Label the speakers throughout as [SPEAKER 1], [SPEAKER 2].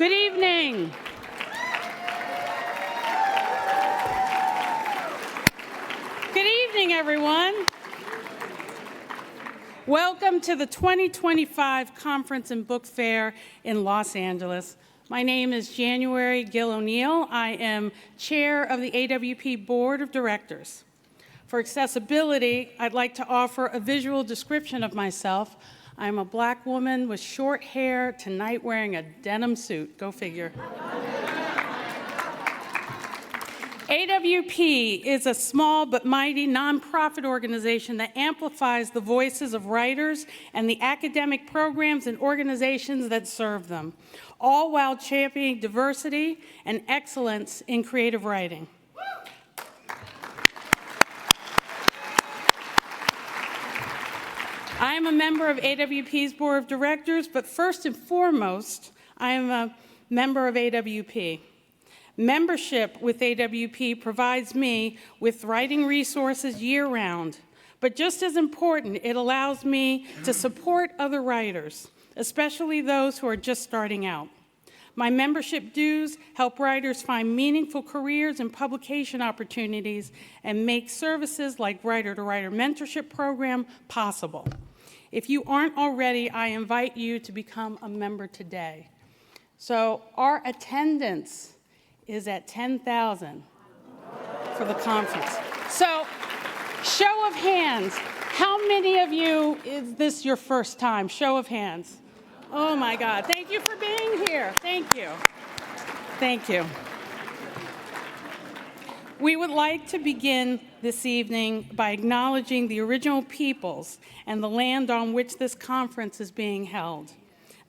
[SPEAKER 1] Good evening. Good evening, everyone. Welcome to the 2025 Conference and Book Fair in Los Angeles. My name is January Gill O'Neill. I am chair of the AWP Board of Directors. For accessibility, I'd like to offer a visual description of myself. I'm a Black woman with short hair, tonight wearing a denim suit. Go figure. AWP is a small but mighty nonprofit organization that amplifies the voices of writers and the academic programs and organizations that serve them, all while championing diversity and excellence in creative writing. I am a member of AWP's Board of Directors, but first and foremost, I am a member of AWP. Membership with AWP provides me with writing resources year-round, but just as important, it allows me to support other writers, especially those who are just starting out. My membership dues help writers find meaningful careers and publication opportunities and make services like writer-to-writer mentorship program possible. If you aren't already, I invite you to become a member today. So our attendance is at 10,000 for the conference. So show of hands, how many of you is this your first time? Show of hands. Oh my God, thank you for being here. Thank you. Thank you. We would like to begin this evening by acknowledging the original peoples and the land on which this conference is being held.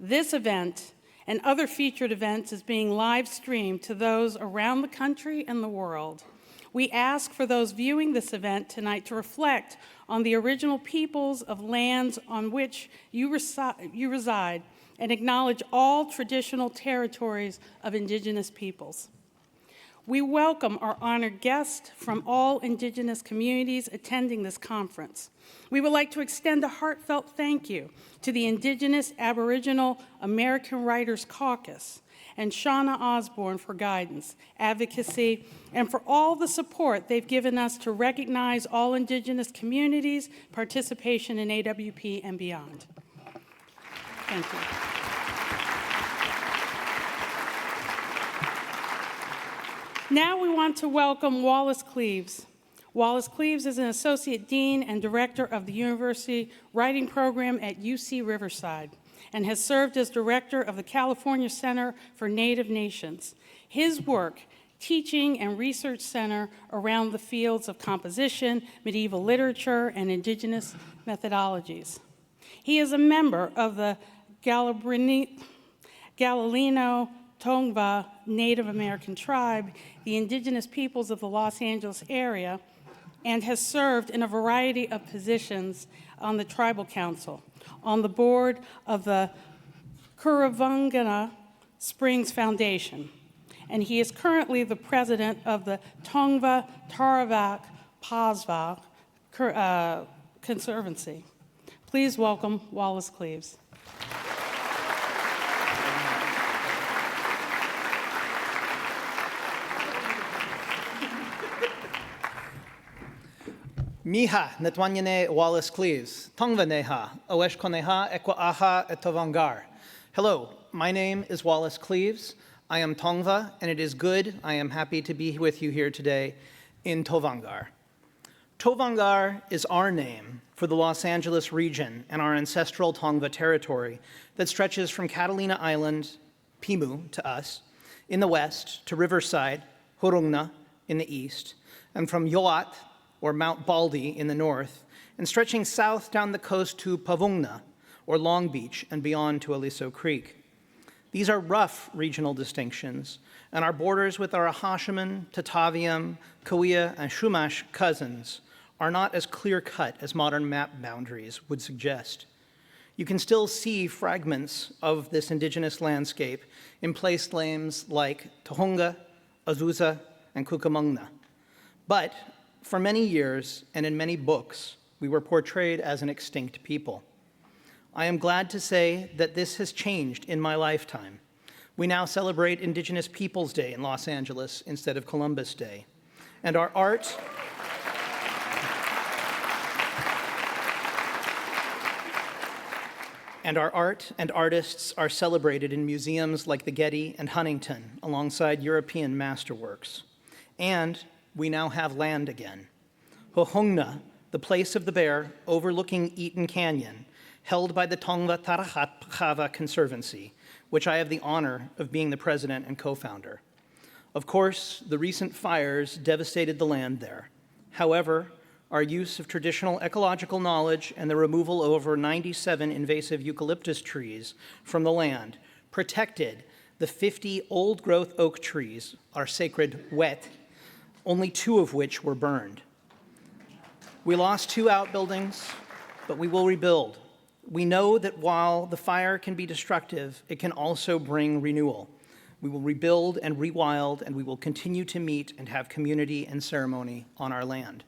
[SPEAKER 1] This event and other featured events is being live streamed to those around the country and the world. We ask for those viewing this event tonight to reflect on the original peoples of lands on which you reside and acknowledge all traditional territories of Indigenous peoples. We welcome our honored guests from all Indigenous communities attending this conference. We would like to extend a heartfelt thank you to the Indigenous Aboriginal American Writers Caucus and Shauna Osborne for guidance, advocacy, and for all the support they've given us to recognize all Indigenous communities' participation in AWP and beyond. Thank you. Now we want to welcome Wallace Cleaves. Wallace Cleaves is an Associate Dean and Director of the University Writing Program at UC Riverside and has served as Director of the California Center for Native Nations. His work, teaching and research center around the fields of composition, medieval literature, and Indigenous methodologies. He is a member of the Galliano Tongva Native American tribe, the Indigenous peoples of the Los Angeles area, and has served in a variety of positions on the Tribal Council, on the board of the Curravangana Springs Foundation, and he is currently the president of the Tongva Taravak Pasva Conservancy. Please welcome Wallace Cleaves.
[SPEAKER 2] Miha netwanyane Wallace Cleaves, Tongva neha, oeshkoneha ekwa aha etovangar. Hello, my name is Wallace Cleaves. I am Tongva, and it is good, I am happy to be with you here today in Tovangar. Tovangar is our name for the Los Angeles region and our ancestral Tongva territory that stretches from Catalina Island, Pimu, to us, in the west, to Riverside, Hurungna, in the east, and from Yoat, or Mount Baldy in the north, and stretching south down the coast to Pavungna, or Long Beach, and beyond to Aliso Creek. These are rough regional distinctions, and our borders with our Ahashiman, Tataviam, Cahuilla, and Chumash cousins are not as clear-cut as modern map boundaries would suggest. You can still see fragments of this indigenous landscape in place names like Tohonga, Azusa, and Cucamonga. But for many years, and in many books, we were portrayed as an extinct people. I am glad to say that this has changed in my lifetime. We now celebrate Indigenous Peoples Day in Los Angeles instead of Columbus Day. And our art and artists are celebrated in museums like the Getty and Huntington alongside European masterworks. And we now have land again. Hohongna, the place of the bear overlooking Eaton Canyon, held by the Tongva Tarahat Pakava Conservancy, which I have the honor of being the president and co-founder. Of course, the recent fires devastated the land there. However, our use of traditional ecological knowledge and the removal of over 97 invasive eucalyptus trees from the land protected the 50 old-growth oak trees, our sacred wet, only 2 of which were burned. We lost 2 outbuildings, but we will rebuild. We know that while the fire can be destructive, it can also bring renewal. We will rebuild and rewild, and we will continue to meet and have community and ceremony on our land.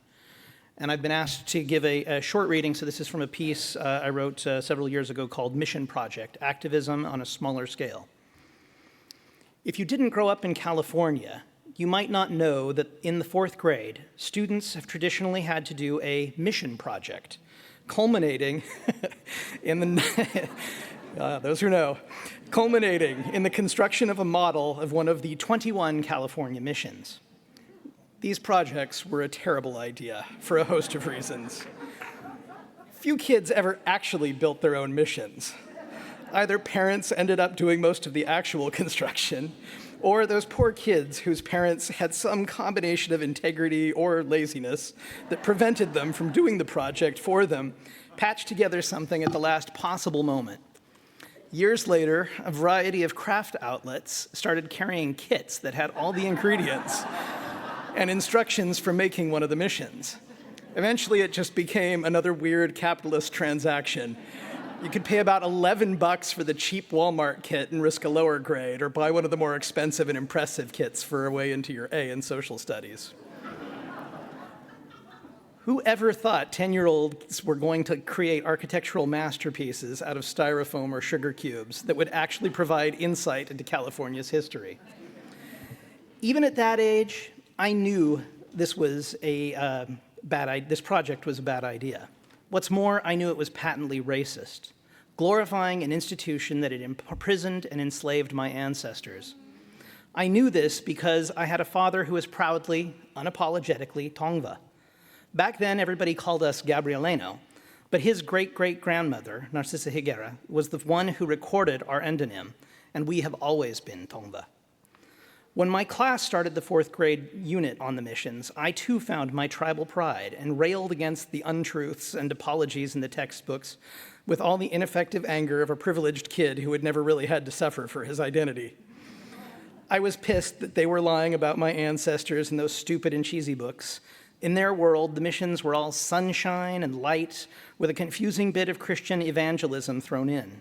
[SPEAKER 2] And I've been asked to give a short reading, so this is from a piece I wrote several years ago called Mission Project, Activism on a Smaller Scale. If you didn't grow up in California, you might not know that in the 4th grade, students have traditionally had to do a mission project, culminating in the, those who know, culminating in the construction of a model of one of the 21 California missions. These projects were a terrible idea for a host of reasons. Few kids ever actually built their own missions. Either parents ended up doing most of the actual construction, or those poor kids whose parents had some combination of integrity or laziness that prevented them from doing the project for them, patched together something at the last possible moment. Years later, a variety of craft outlets started carrying kits that had all the ingredients and instructions for making one of the missions. Eventually, it just became another weird capitalist transaction. You could pay about $11 for the cheap Walmart kit and risk a lower grade, or buy one of the more expensive and impressive kits for a way into your A in social studies. Who ever thought 10-year-olds were going to create architectural masterpieces out of styrofoam or sugar cubes that would actually provide insight into California's history? Even at that age, I knew this was this project was a bad idea. What's more, I knew it was patently racist, glorifying an institution that had imprisoned and enslaved my ancestors. I knew this because I had a father who was proudly, unapologetically Tongva. Back then, everybody called us Gabrieleno, but his great-great-grandmother, Narcissa Higuera, was the one who recorded our endonym, and we have always been Tongva. When my class started the 4th grade unit on the missions, I too found my tribal pride and railed against the untruths and apologies in the textbooks with all the ineffective anger of a privileged kid who had never really had to suffer for his identity. I was pissed that they were lying about my ancestors in those stupid and cheesy books. In their world, the missions were all sunshine and light with a confusing bit of Christian evangelism thrown in.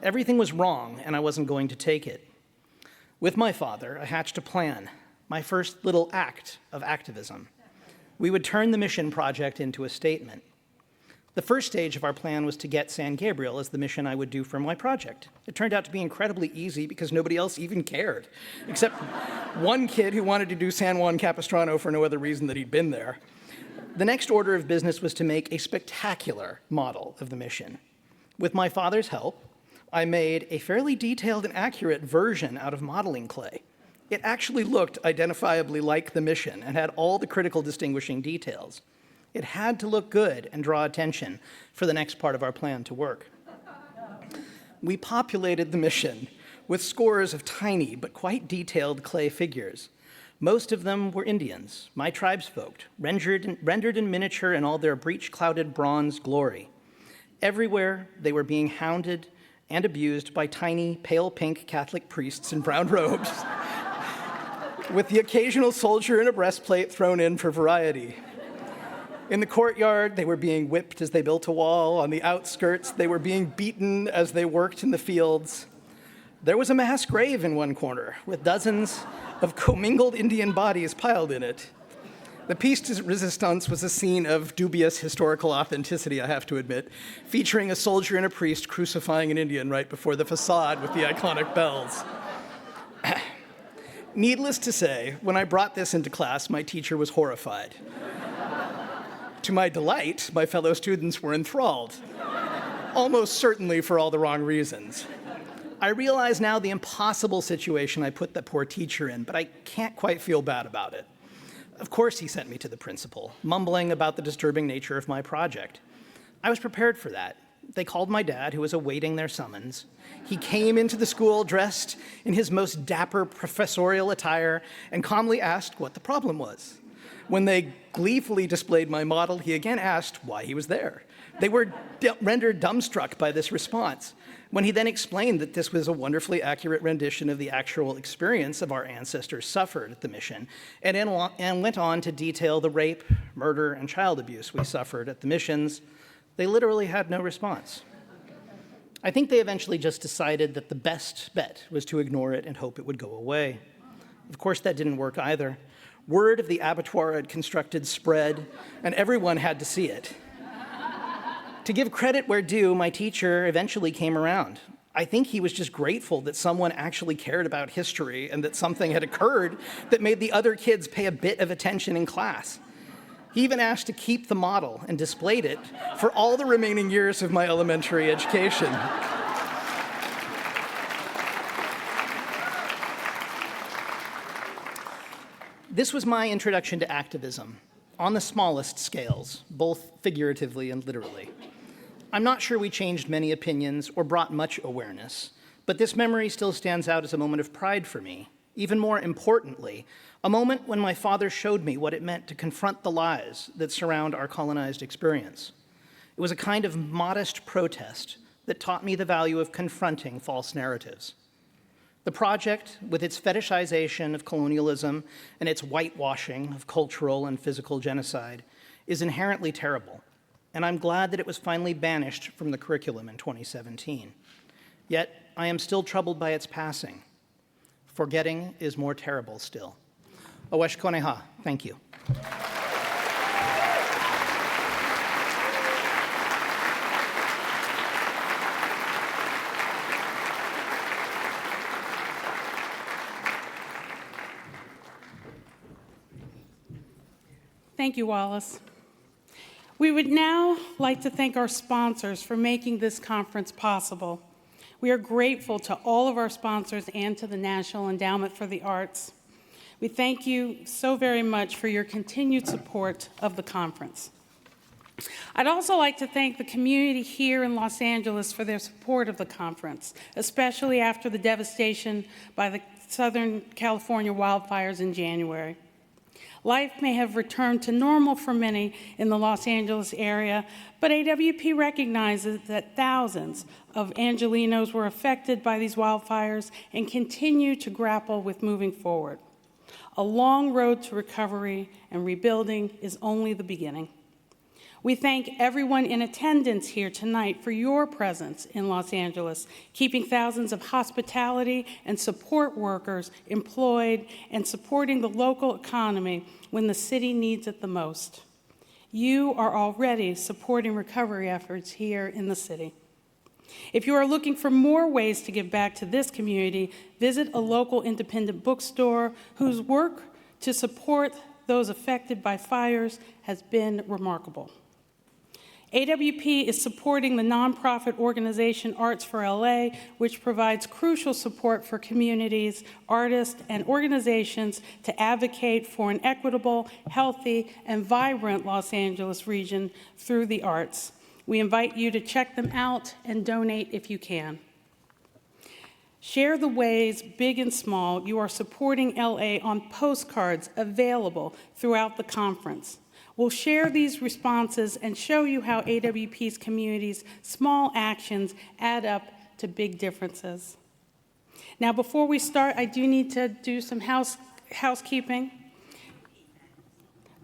[SPEAKER 2] Everything was wrong, and I wasn't going to take it. With my father, I hatched a plan, my first little act of activism. We would turn the mission project into a statement. The first stage of our plan was to get San Gabriel as the mission I would do for my project. It turned out to be incredibly easy because nobody else even cared, except one kid who wanted to do San Juan Capistrano for no other reason than he'd been there. The next order of business was to make a spectacular model of the mission. With my father's help, I made a fairly detailed and accurate version out of modeling clay. It actually looked identifiably like the mission and had all the critical distinguishing details. It had to look good and draw attention for the next part of our plan to work. We populated the mission with scores of tiny but quite detailed clay figures. Most of them were Indians, my tribesfolk, rendered in miniature in all their breach-clouded bronze glory. Everywhere, they were being hounded and abused by tiny, pale pink Catholic priests in brown robes, with the occasional soldier in a breastplate thrown in for variety. In the courtyard, they were being whipped as they built a wall. On the outskirts, they were being beaten as they worked in the fields. There was a mass grave in one corner, with dozens of commingled Indian bodies piled in it. The piece de resistance was a scene of dubious historical authenticity, I have to admit, featuring a soldier and a priest crucifying an Indian right before the facade with the iconic bells. Needless to say, when I brought this into class, my teacher was horrified. To my delight, my fellow students were enthralled, almost certainly for all the wrong reasons. I realize now the impossible situation I put that poor teacher in, but I can't quite feel bad about it. Of course he sent me to the principal, mumbling about the disturbing nature of my project. I was prepared for that. They called my dad, who was awaiting their summons. He came into the school dressed in his most dapper professorial attire and calmly asked what the problem was. When they gleefully displayed my model, he again asked why he was there. They were rendered dumbstruck by this response. When he then explained that this was a wonderfully accurate rendition of the actual experience of our ancestors suffered at the mission, and went on to detail the rape, murder, and child abuse we suffered at the missions, they literally had no response. I think they eventually just decided that the best bet was to ignore it and hope it would go away. Of course, that didn't work either. Word of the abattoir I'd constructed spread, and everyone had to see it. To give credit where due, my teacher eventually came around. I think he was just grateful that someone actually cared about history and that something had occurred that made the other kids pay a bit of attention in class. He even asked to keep the model and displayed it for all the remaining years of my elementary education. This was my introduction to activism, on the smallest scales, both figuratively and literally. I'm not sure we changed many opinions or brought much awareness, but this memory still stands out as a moment of pride for me. Even more importantly, a moment when my father showed me what it meant to confront the lies that surround our colonized experience. It was a kind of modest protest that taught me the value of confronting false narratives. The project, with its fetishization of colonialism and its whitewashing of cultural and physical genocide, is inherently terrible, and I'm glad that it was finally banished from the curriculum in 2017. Yet, I am still troubled by its passing. Forgetting is more terrible still. Awesh Koneha, thank you.
[SPEAKER 1] Thank you, Wallace. We would now like to thank our sponsors for making this conference possible. We are grateful to all of our sponsors and to the National Endowment for the Arts. We thank you so very much for your continued support of the conference. I'd also like to thank the community here in Los Angeles for their support of the conference, especially after the devastation by the Southern California wildfires in January. Life may have returned to normal for many in the Los Angeles area, but AWP recognizes that thousands of Angelenos were affected by these wildfires and continue to grapple with moving forward. A long road to recovery and rebuilding is only the beginning. We thank everyone in attendance here tonight for your presence in Los Angeles, keeping thousands of hospitality and support workers employed and supporting the local economy when the city needs it the most. You are already supporting recovery efforts here in the city. If you are looking for more ways to give back to this community, visit a local independent bookstore whose work to support those affected by fires has been remarkable. AWP is supporting the nonprofit organization Arts for LA, which provides crucial support for communities, artists, and organizations to advocate for an equitable, healthy, and vibrant Los Angeles region through the arts. We invite you to check them out and donate if you can. Share the ways, big and small, you are supporting LA on postcards available throughout the conference. We'll share these responses and show you how AWP's community's small actions add up to big differences. Now, before we start, I do need to do some housekeeping.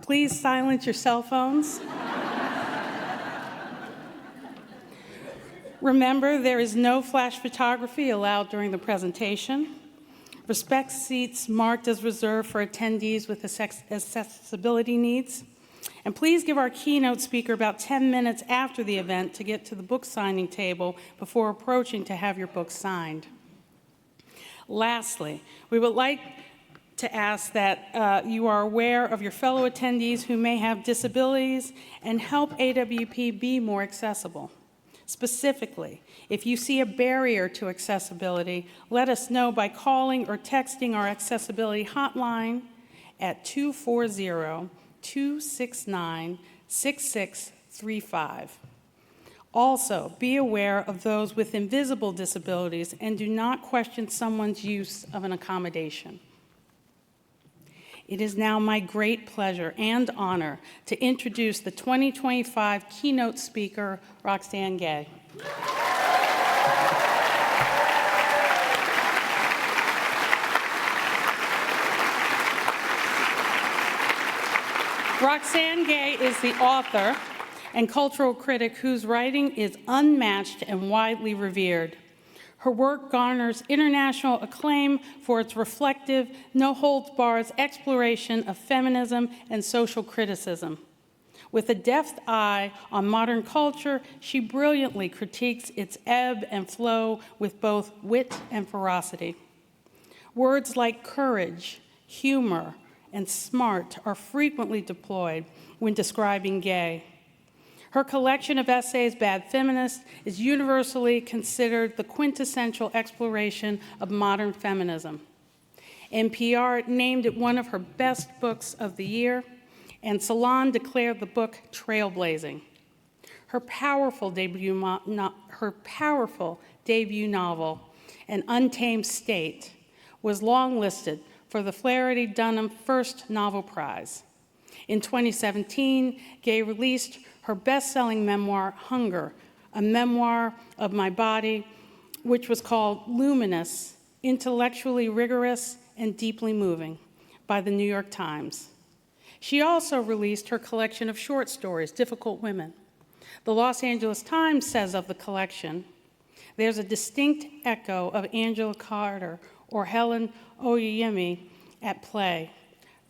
[SPEAKER 1] Please silence your cell phones. Remember, there is no flash photography allowed during the presentation. Respect seats marked as reserved for attendees with accessibility needs. And please give our keynote speaker about 10 minutes after the event to get to the book signing table before approaching to have your book signed. Lastly, we would like to ask that you are aware of your fellow attendees who may have disabilities and help AWP be more accessible. Specifically, if you see a barrier to accessibility, let us know by calling or texting our accessibility hotline at 240-269-6635. Also, be aware of those with invisible disabilities and do not question someone's use of an accommodation. It is now my great pleasure and honor to introduce the 2025 keynote speaker, Roxane Gay. Roxane Gay is the author and cultural critic whose writing is unmatched and widely revered. Her work garners international acclaim for its reflective, no-holds-barred exploration of feminism and social criticism. With a deft eye on modern culture, she brilliantly critiques its ebb and flow with both wit and ferocity. Words like courage, humor, and smart are frequently deployed when describing Gay. Her collection of essays, Bad Feminist, is universally considered the quintessential exploration of modern feminism. NPR named it one of her best books of the year, and Salon declared the book trailblazing. Her powerful debut novel, An Untamed State, was longlisted for the Flaherty-Dunnan First Novel Prize. In 2017, Gay released her best-selling memoir, Hunger, a memoir of my body, which was called Luminous, intellectually rigorous and deeply moving, by the New York Times. She also released her collection of short stories, Difficult Women. The Los Angeles Times says of the collection, there's a distinct echo of Angela Carter or Helen Oyeyemi at play.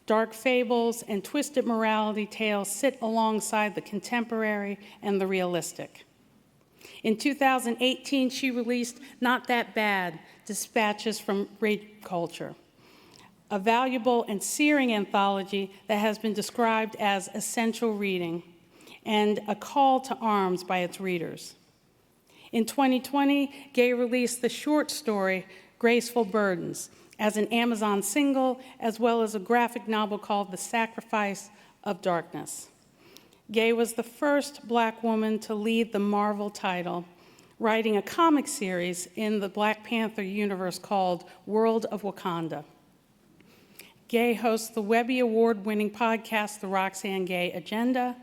[SPEAKER 1] Dark fables and twisted morality tales sit alongside the contemporary and the realistic. In 2018, she released Not That Bad, Dispatches from Rape Culture, a valuable and searing anthology that has been described as essential reading and a call to arms by its readers. In 2020, Gay released the short story, Graceful Burdens, as an Amazon single, as well as a graphic novel called The Sacrifice of Darkness. Gay was the first Black woman to lead the Marvel title, writing a comic series in the Black Panther universe called World of Wakanda. Gay hosts the Webby Award-winning podcast, The Roxane Gay Agenda,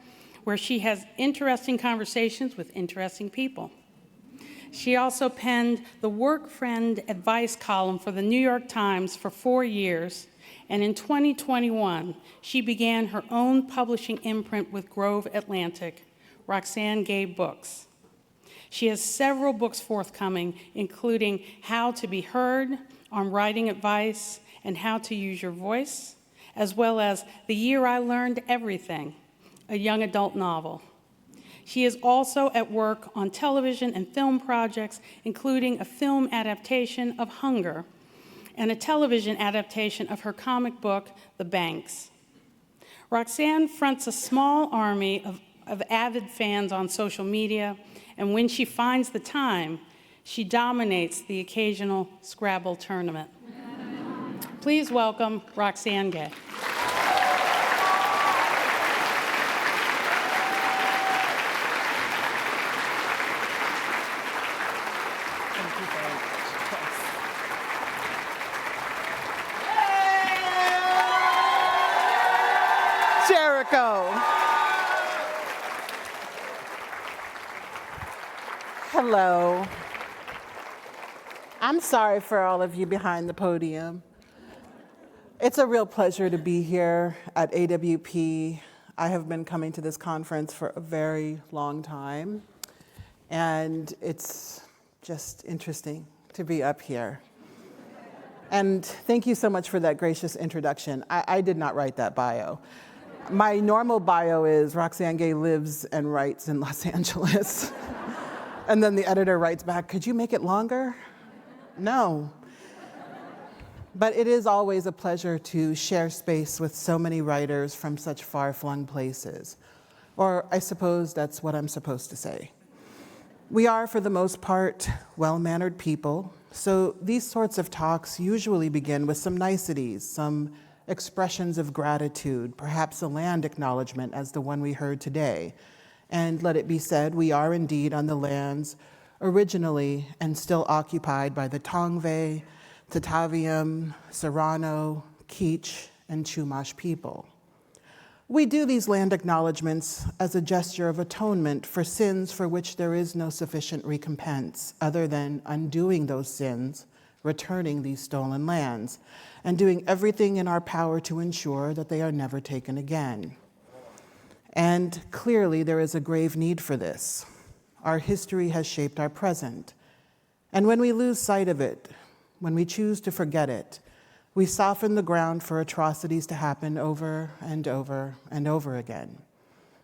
[SPEAKER 1] where she has interesting conversations with interesting people. She also penned the Work Friend advice column for the New York Times for 4 years, and in 2021, she began her own publishing imprint with Grove Atlantic, Roxane Gay Books. She has several books forthcoming, including How to Be Heard, on writing advice, and how to use your voice, as well as The Year I Learned Everything, a young adult novel. She is also at work on television and film projects, including a film adaptation of Hunger and a television adaptation of her comic book, The Banks. Roxane fronts a small army of avid fans on social media, and when she finds the time, she dominates the occasional Scrabble tournament. Please welcome Roxane Gay.
[SPEAKER 3] Jericho. Hello. I'm sorry for all of you behind the podium. It's a real pleasure to be here at AWP. I have been coming to this conference for a very long time, and it's just interesting to be up here. And thank you so much for that gracious introduction. I did not write that bio. My normal bio is Roxane Gay lives and writes in Los Angeles. And then the editor writes back, could you make it longer? No. But it is always a pleasure to share space with so many writers from such far-flung places. Or I suppose that's what I'm supposed to say. We are, for the most part, well-mannered people, so these sorts of talks usually begin with some niceties, some expressions of gratitude, perhaps a land acknowledgement as the one we heard today. And let it be said, we are indeed on the lands originally and still occupied by the Tongva, Tataviam, Serrano, Kizh, and Chumash people. We do these land acknowledgements as a gesture of atonement for sins for which there is no sufficient recompense other than undoing those sins, returning these stolen lands, and doing everything in our power to ensure that they are never taken again. And clearly there is a grave need for this. Our history has shaped our present. And when we lose sight of it, when we choose to forget it, we soften the ground for atrocities to happen over and over and over again.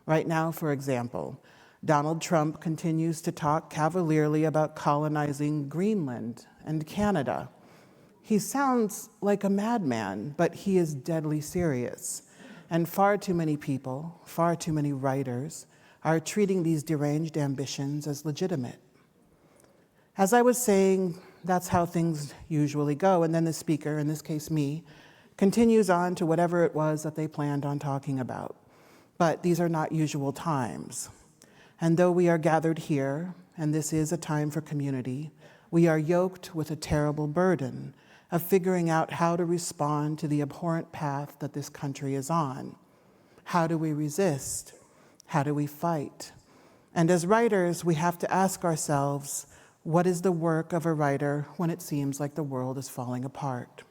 [SPEAKER 3] Right now, for example, Donald Trump continues to talk cavalierly about colonizing Greenland and Canada. He sounds like a madman, but he is deadly serious. And far too many people, far too many writers, are treating these deranged ambitions as legitimate. As I was saying, that's how things usually go, and then the speaker, in this case me, continues on to whatever it was that they planned on talking about. But these are not usual times. And though we are gathered here, and this is a time for community, we are yoked with a terrible burden of figuring out how to respond to the abhorrent path that this country is on. How do we resist? How do we fight? And as writers, we have to ask ourselves, what is the work of a writer when it seems like the world is falling apart?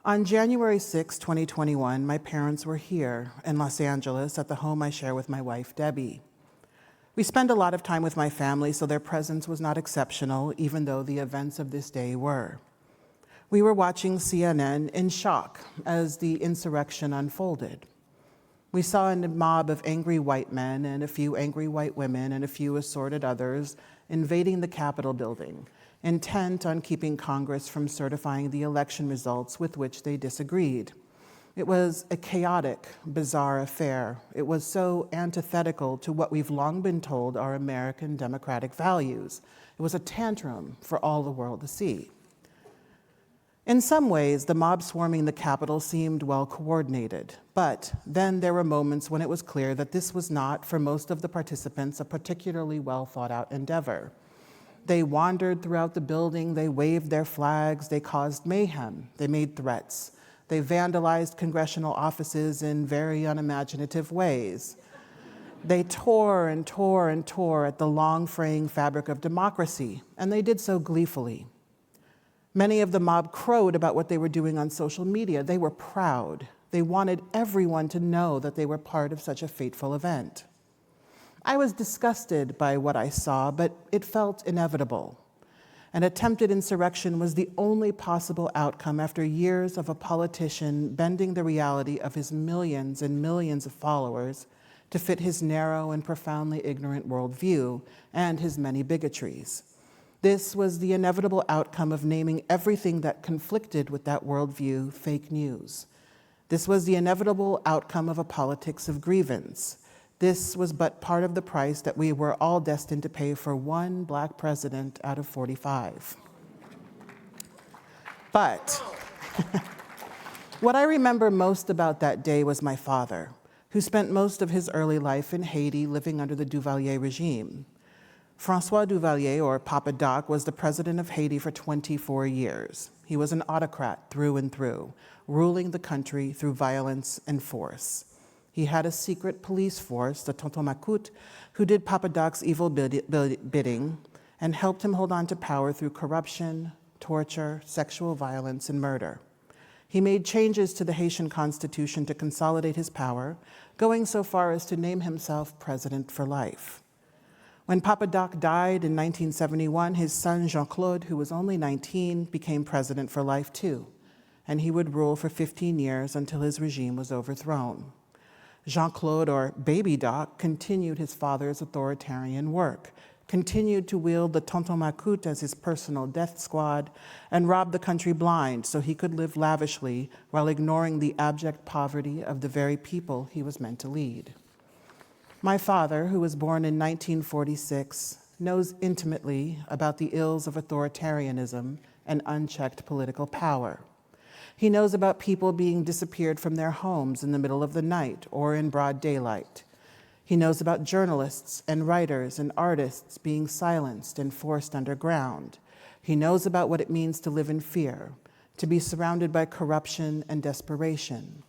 [SPEAKER 3] On January 6, 2021, my parents were here in Los Angeles at the home I share with my wife, Debbie. We spend a lot of time with my family, so their presence was not exceptional, even though the events of this day were. We were watching CNN in shock as the insurrection unfolded. We saw a mob of angry white men and a few angry white women and a few assorted others invading the Capitol building, intent on keeping Congress from certifying the election results with which they disagreed. It was a chaotic, bizarre affair. It was so antithetical to what we've long been told are American democratic values. It was a tantrum for all the world to see. In some ways, the mob swarming the Capitol seemed well coordinated, but then there were moments when it was clear that this was not, for most of the participants, a particularly well thought out endeavor. They wandered throughout the building, they waved their flags, they caused mayhem, they made threats. They vandalized congressional offices in very unimaginative ways. They tore and tore and tore at the long fraying fabric of democracy, and they did so gleefully. Many of the mob crowed about what they were doing on social media. They were proud. They wanted everyone to know that they were part of such a fateful event. I was disgusted by what I saw, but it felt inevitable. An attempted insurrection was the only possible outcome after years of a politician bending the reality of his millions and millions of followers to fit his narrow and profoundly ignorant worldview and his many bigotries. This was the inevitable outcome of naming everything that conflicted with that worldview fake news. This was the inevitable outcome of a politics of grievance. This was but part of the price that we were all destined to pay for one Black president out of 45. But what I remember most about that day was my father, who spent most of his early life in Haiti living under the Duvalier regime. François Duvalier, or Papa Doc, was the president of Haiti for 24 years. He was an autocrat through and through, ruling the country through violence and force. He had a secret police force, the Tonton Macoute, who did Papa Doc's evil bidding and helped him hold on to power through corruption, torture, sexual violence, and murder. He made changes to the Haitian constitution to consolidate his power, going so far as to name himself president for life. When Papa Doc died in 1971, his son Jean-Claude, who was only 19, became president for life too, and he would rule for 15 years until his regime was overthrown. Jean-Claude, or Baby Doc, continued his father's authoritarian work, continued to wield the Tonton Macoute as his personal death squad, and robbed the country blind so he could live lavishly while ignoring the abject poverty of the very people he was meant to lead. My father, who was born in 1946, knows intimately about the ills of authoritarianism and unchecked political power. He knows about people being disappeared from their homes in the middle of the night or in broad daylight. He knows about journalists and writers and artists being silenced and forced underground. He knows about what it means to live in fear, to be surrounded by corruption and desperation.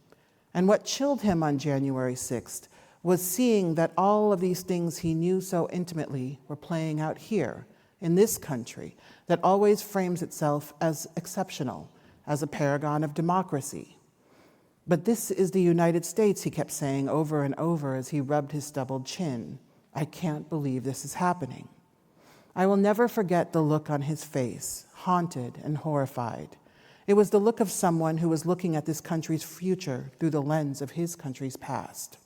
[SPEAKER 3] And what chilled him on January 6th was seeing that all of these things he knew so intimately were playing out here, in this country, that always frames itself as exceptional, as a paragon of democracy. But this is the United States, he kept saying over and over as he rubbed his stubbled chin. I can't believe this is happening. I will never forget the look on his face, haunted and horrified. It was the look of someone who was looking at this country's future through the lens of his country's past.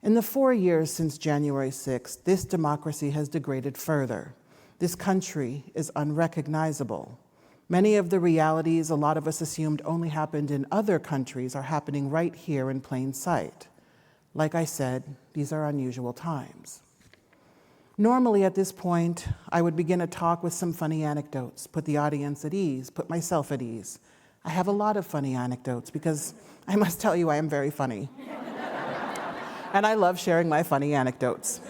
[SPEAKER 3] In the 4 years since January 6th, this democracy has degraded further. This country is unrecognizable. Many of the realities a lot of us assumed only happened in other countries are happening right here in plain sight. Like I said, these are unusual times. Normally at this point, I would begin a talk with some funny anecdotes, put the audience at ease, put myself at ease. I have a lot of funny anecdotes because I must tell you I am very funny. And I love sharing my funny anecdotes.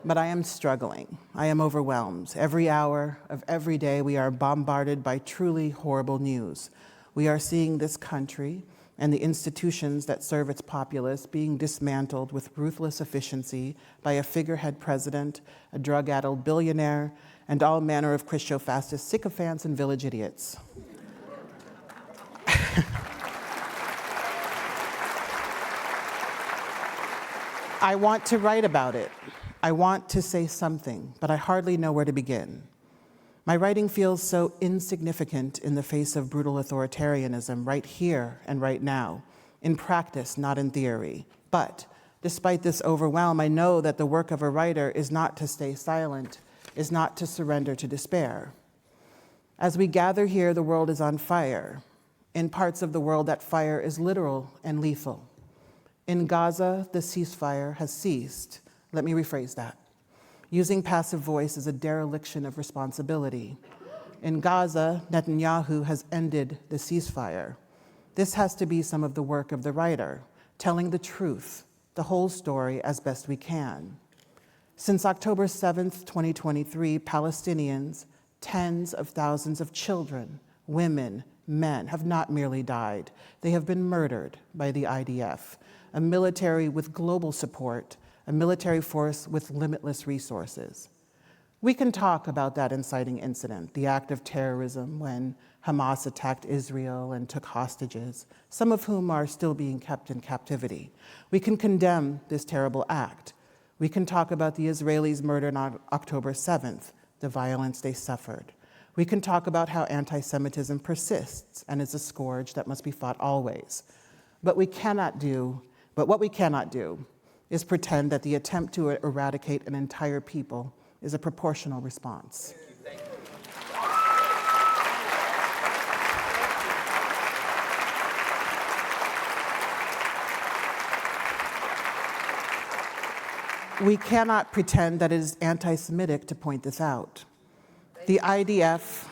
[SPEAKER 3] But I am struggling. I am overwhelmed. Every hour of every day, we are bombarded by truly horrible news. We are seeing this country and the institutions that serve its populace being dismantled with ruthless efficiency by a figurehead president, a drug-addled billionaire, and all manner of Christo-fascist sycophants and village idiots. I want to write about it. I want to say something, but I hardly know where to begin. My writing feels so insignificant in the face of brutal authoritarianism right here and right now, in practice, not in theory. But despite this overwhelm, I know that the work of a writer is not to stay silent, is not to surrender to despair. As we gather here, the world is on fire. In parts of the world, that fire is literal and lethal. In Gaza, the ceasefire has ceased. Let me rephrase that. Using passive voice is a dereliction of responsibility. In Gaza, Netanyahu has ended the ceasefire. This has to be some of the work of the writer, telling the truth, the whole story as best we can. Since October 7th, 2023, Palestinians, tens of thousands of children, women, men have not merely died. They have been murdered by the IDF, a military with global support, a military force with limitless resources. We can talk about that inciting incident, the act of terrorism when Hamas attacked Israel and took hostages, some of whom are still being kept in captivity. We can condemn this terrible act. We can talk about the Israelis' murder on October 7th, the violence they suffered. We can talk about how anti-Semitism persists and is a scourge that must be fought always. But what we cannot do is pretend that the attempt to eradicate an entire people is a proportional response. We cannot pretend that it is anti-Semitic to point this out. The IDF...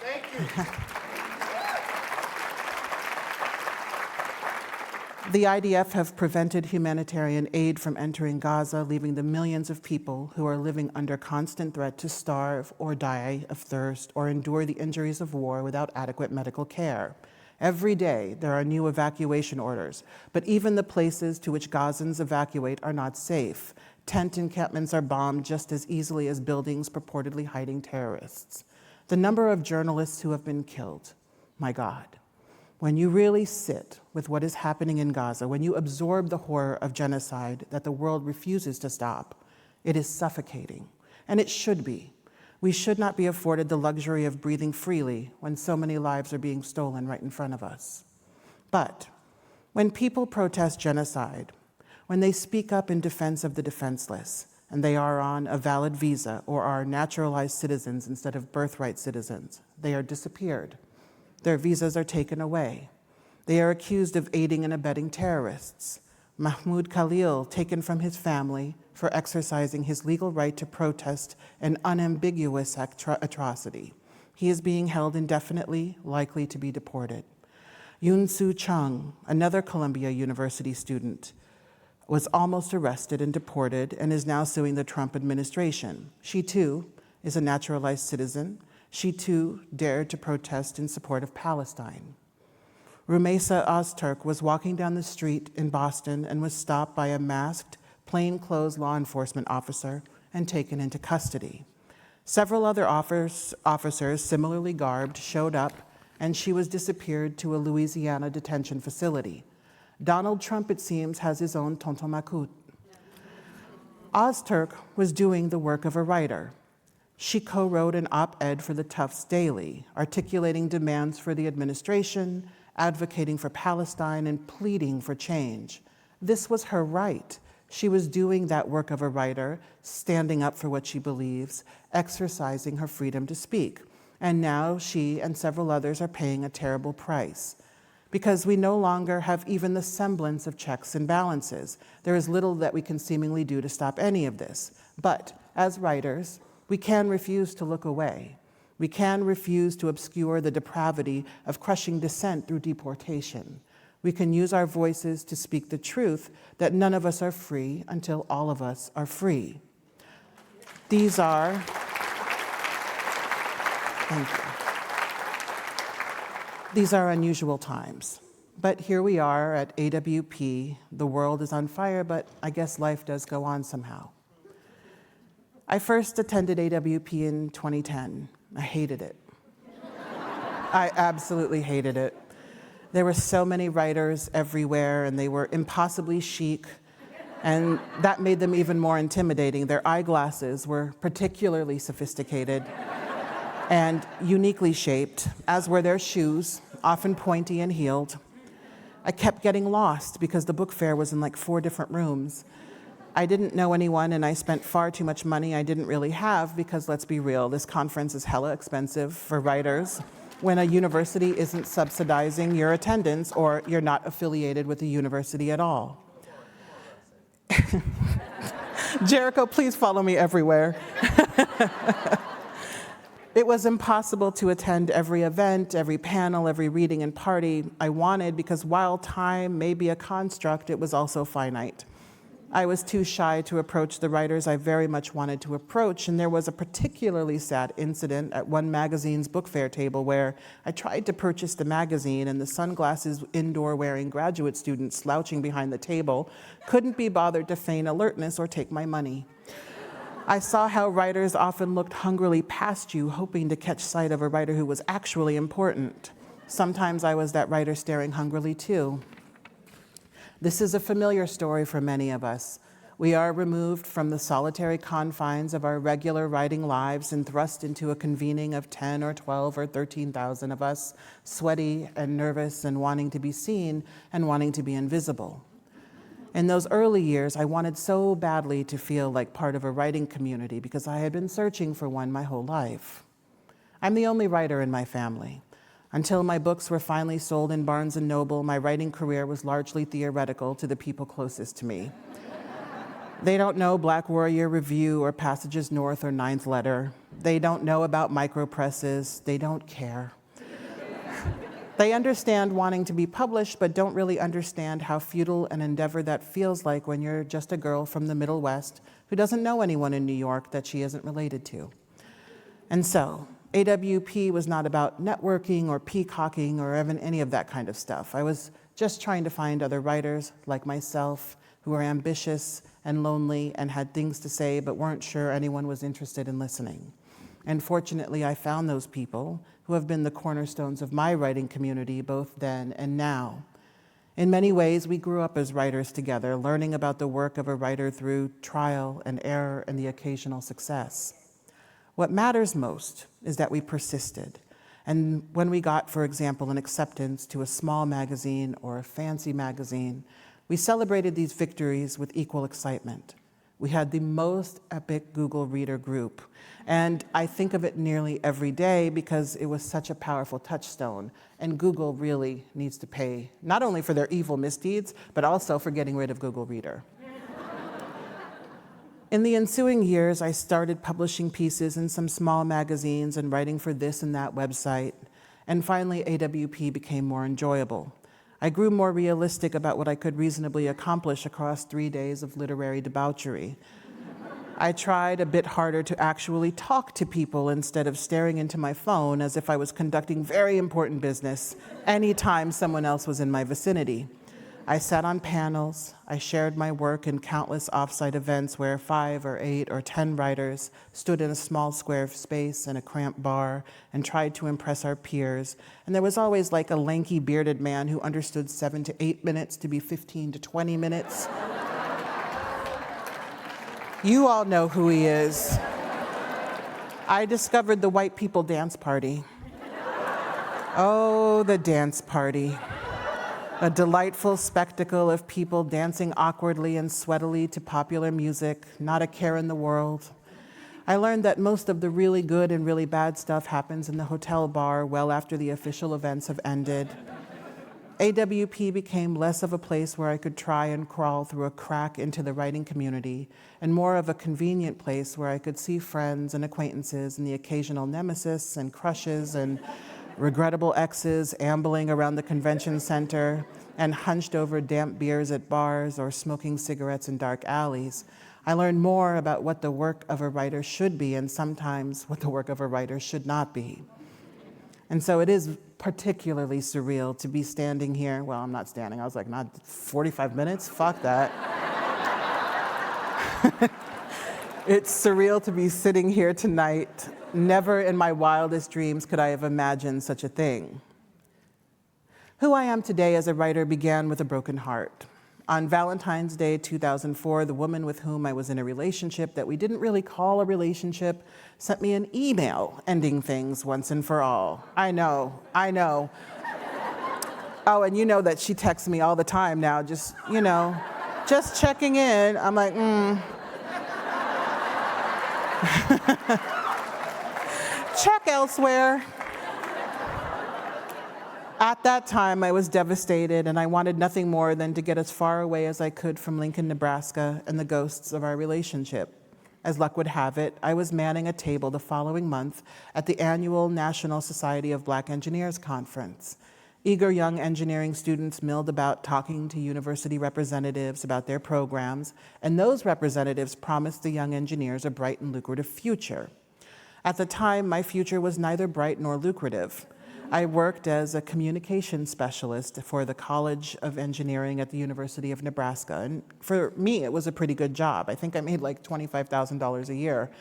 [SPEAKER 3] The IDF have prevented humanitarian aid from entering Gaza, leaving the millions of people who are living under constant threat to starve or die of thirst or endure the injuries of war without adequate medical care. Every day, there are new evacuation orders, but even the places to which Gazans evacuate are not safe. Tent encampments are bombed just as easily as buildings purportedly hiding terrorists. The number of journalists who have been killed, my God. When you really sit with what is happening in Gaza, when you absorb the horror of genocide that the world refuses to stop, it is suffocating, and it should be. We should not be afforded the luxury of breathing freely when so many lives are being stolen right in front of us. But when people protest genocide, when they speak up in defense of the defenseless, and they are on a valid visa or are naturalized citizens instead of birthright citizens. They are disappeared. Their visas are taken away. They are accused of aiding and abetting terrorists. Mahmoud Khalil taken from his family for exercising his legal right to protest an unambiguous atrocity. He is being held indefinitely, likely to be deported. Yoon Soo Chung, another Columbia University student, was almost arrested and deported and is now suing the Trump administration. She too is a naturalized citizen. She too dared to protest in support of Palestine. Rumeysa Ozturk was walking down the street in Boston and was stopped by a masked, plainclothes law enforcement officer and taken into custody. Several other officers similarly garbed showed up, and she was disappeared to a Louisiana detention facility. Donald Trump, it seems, has his own Tonton Macoute. Ozturk was doing the work of a writer. She co-wrote an op-ed for the Tufts Daily, articulating demands for the administration, advocating for Palestine, and pleading for change. This was her right. She was doing that work of a writer, standing up for what she believes, exercising her freedom to speak. And now she and several others are paying a terrible price, because we no longer have even the semblance of checks and balances. There is little that we can seemingly do to stop any of this. But as writers, we can refuse to look away. We can refuse to obscure the depravity of crushing dissent through deportation. We can use our voices to speak the truth that none of us are free until all of us are free. These are, thank you. These are unusual times, but here we are at AWP. The world is on fire, but I guess life does go on somehow. I first attended AWP in 2010. I hated it. I absolutely hated it. There were so many writers everywhere, and they were impossibly chic, and that made them even more intimidating. Their eyeglasses were particularly sophisticated and uniquely shaped, as were their shoes, often pointy and heeled. I kept getting lost because the book fair was in like 4 different rooms. I didn't know anyone, and I spent far too much money I didn't really have because, let's be real, this conference is hella expensive for writers when a university isn't subsidizing your attendance or you're not affiliated with the university at all. Jericho, please follow me everywhere. It was impossible to attend every event, every panel, every reading and party I wanted because while time may be a construct, it was also finite. I was too shy to approach the writers I very much wanted to approach, and there was a particularly sad incident at one magazine's book fair table where I tried to purchase the magazine, and the sunglasses indoor-wearing graduate student slouching behind the table couldn't be bothered to feign alertness or take my money. I saw how writers often looked hungrily past you, hoping to catch sight of a writer who was actually important. Sometimes I was that writer staring hungrily too. This is a familiar story for many of us. We are removed from the solitary confines of our regular writing lives and thrust into a convening of 10 or 12 or 13,000 of us, sweaty and nervous and wanting to be seen and wanting to be invisible. In those early years, I wanted so badly to feel like part of a writing community because I had been searching for one my whole life. I'm the only writer in my family. Until my books were finally sold in Barnes & Noble, my writing career was largely theoretical to the people closest to me. They don't know Black Warrior Review or Passages North or Ninth Letter. They don't know about micropresses. They don't care. They understand wanting to be published, but don't really understand how futile an endeavor that feels like when you're just a girl from the Middle West who doesn't know anyone in New York that she isn't related to. And so, AWP was not about networking or peacocking or even any of that kind of stuff. I was just trying to find other writers like myself who were ambitious and lonely and had things to say but weren't sure anyone was interested in listening. And fortunately, I found those people who have been the cornerstones of my writing community both then and now. In many ways, we grew up as writers together, learning about the work of a writer through trial and error and the occasional success. What matters most is that we persisted. And when we got, for example, an acceptance to a small magazine or a fancy magazine, we celebrated these victories with equal excitement. We had the most epic Google Reader group. And I think of it nearly every day because it was such a powerful touchstone. And Google really needs to pay, not only for their evil misdeeds, but also for getting rid of Google Reader. In the ensuing years, I started publishing pieces in some small magazines and writing for this and that website. And finally, AWP became more enjoyable. I grew more realistic about what I could reasonably accomplish across 3 days of literary debauchery. I tried a bit harder to actually talk to people instead of staring into my phone as if I was conducting very important business anytime someone else was in my vicinity. I sat on panels, I shared my work in countless off-site events where 5 or 8 or 10 writers stood in a small square space in a cramped bar and tried to impress our peers. And there was always like a lanky bearded man who understood 7 to 8 minutes to be 15 to 20 minutes. You all know who he is. I discovered the white people dance party. Oh, the dance party. A delightful spectacle of people dancing awkwardly and sweatily to popular music, not a care in the world. I learned that most of the really good and really bad stuff happens in the hotel bar well after the official events have ended. AWP became less of a place where I could try and crawl through a crack into the writing community, and more of a convenient place where I could see friends and acquaintances and the occasional nemesis and crushes and regrettable exes ambling around the convention center and hunched over damp beers at bars or smoking cigarettes in dark alleys. I learned more about what the work of a writer should be and sometimes what the work of a writer should not be. And so it is particularly surreal to be standing here. Well, I'm not standing. I was like, not 45 minutes? Fuck that. It's surreal to be sitting here tonight. Never in my wildest dreams could I have imagined such a thing. Who I am today as a writer began with a broken heart. On Valentine's Day 2004, the woman with whom I was in a relationship that we didn't really call a relationship sent me an email ending things once and for all. I know. Oh, and you know that she texts me all the time now, just checking in. I'm like, check elsewhere. At that time, I was devastated, and I wanted nothing more than to get as far away as I could from Lincoln, Nebraska, and the ghosts of our relationship. As luck would have it, I was manning a table the following month at the annual National Society of Black Engineers Conference. Eager young engineering students milled about talking to university representatives about their programs, and those representatives promised the young engineers a bright and lucrative future. At the time, my future was neither bright nor lucrative. I worked as a communication specialist for the College of Engineering at the University of Nebraska, and for me, it was a pretty good job. I think I made like $25,000 a year.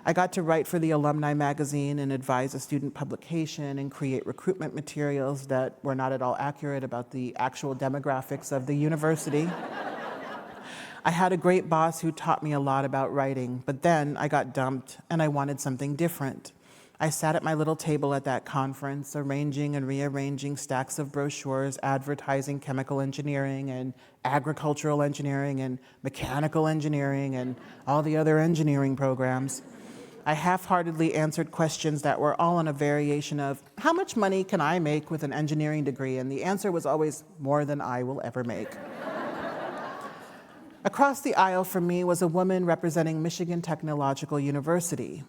[SPEAKER 3] I got to write for the alumni magazine and advise a student publication and create recruitment materials that were not at all accurate about the actual demographics of the university. I had a great boss who taught me a lot about writing, but then I got dumped and I wanted something different. I sat at my little table at that conference, arranging and rearranging stacks of brochures advertising chemical engineering and agricultural engineering and mechanical engineering and all the other engineering programs. I half-heartedly answered questions that were all on a variation of, how much money can I make with an engineering degree? And the answer was always, more than I will ever make. Across the aisle from me was a woman representing Michigan Technological University.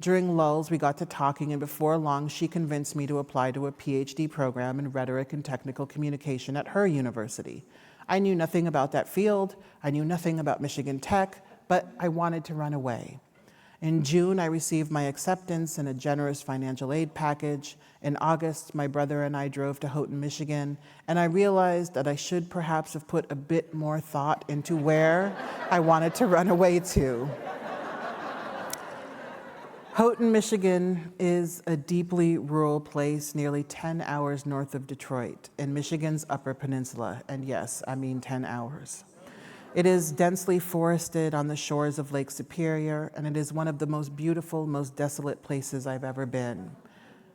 [SPEAKER 3] During lulls, we got to talking, and before long, she convinced me to apply to a PhD program in rhetoric and technical communication at her university. I knew nothing about that field. I knew nothing about Michigan Tech, but I wanted to run away. In June, I received my acceptance and a generous financial aid package. In August, my brother and I drove to Houghton, Michigan, and I realized that I should perhaps have put a bit more thought into where I wanted to run away to. Houghton, Michigan is a deeply rural place nearly 10 hours north of Detroit in Michigan's Upper Peninsula, and yes, I mean 10 hours. It is densely forested on the shores of Lake Superior, and it is one of the most beautiful, most desolate places I've ever been.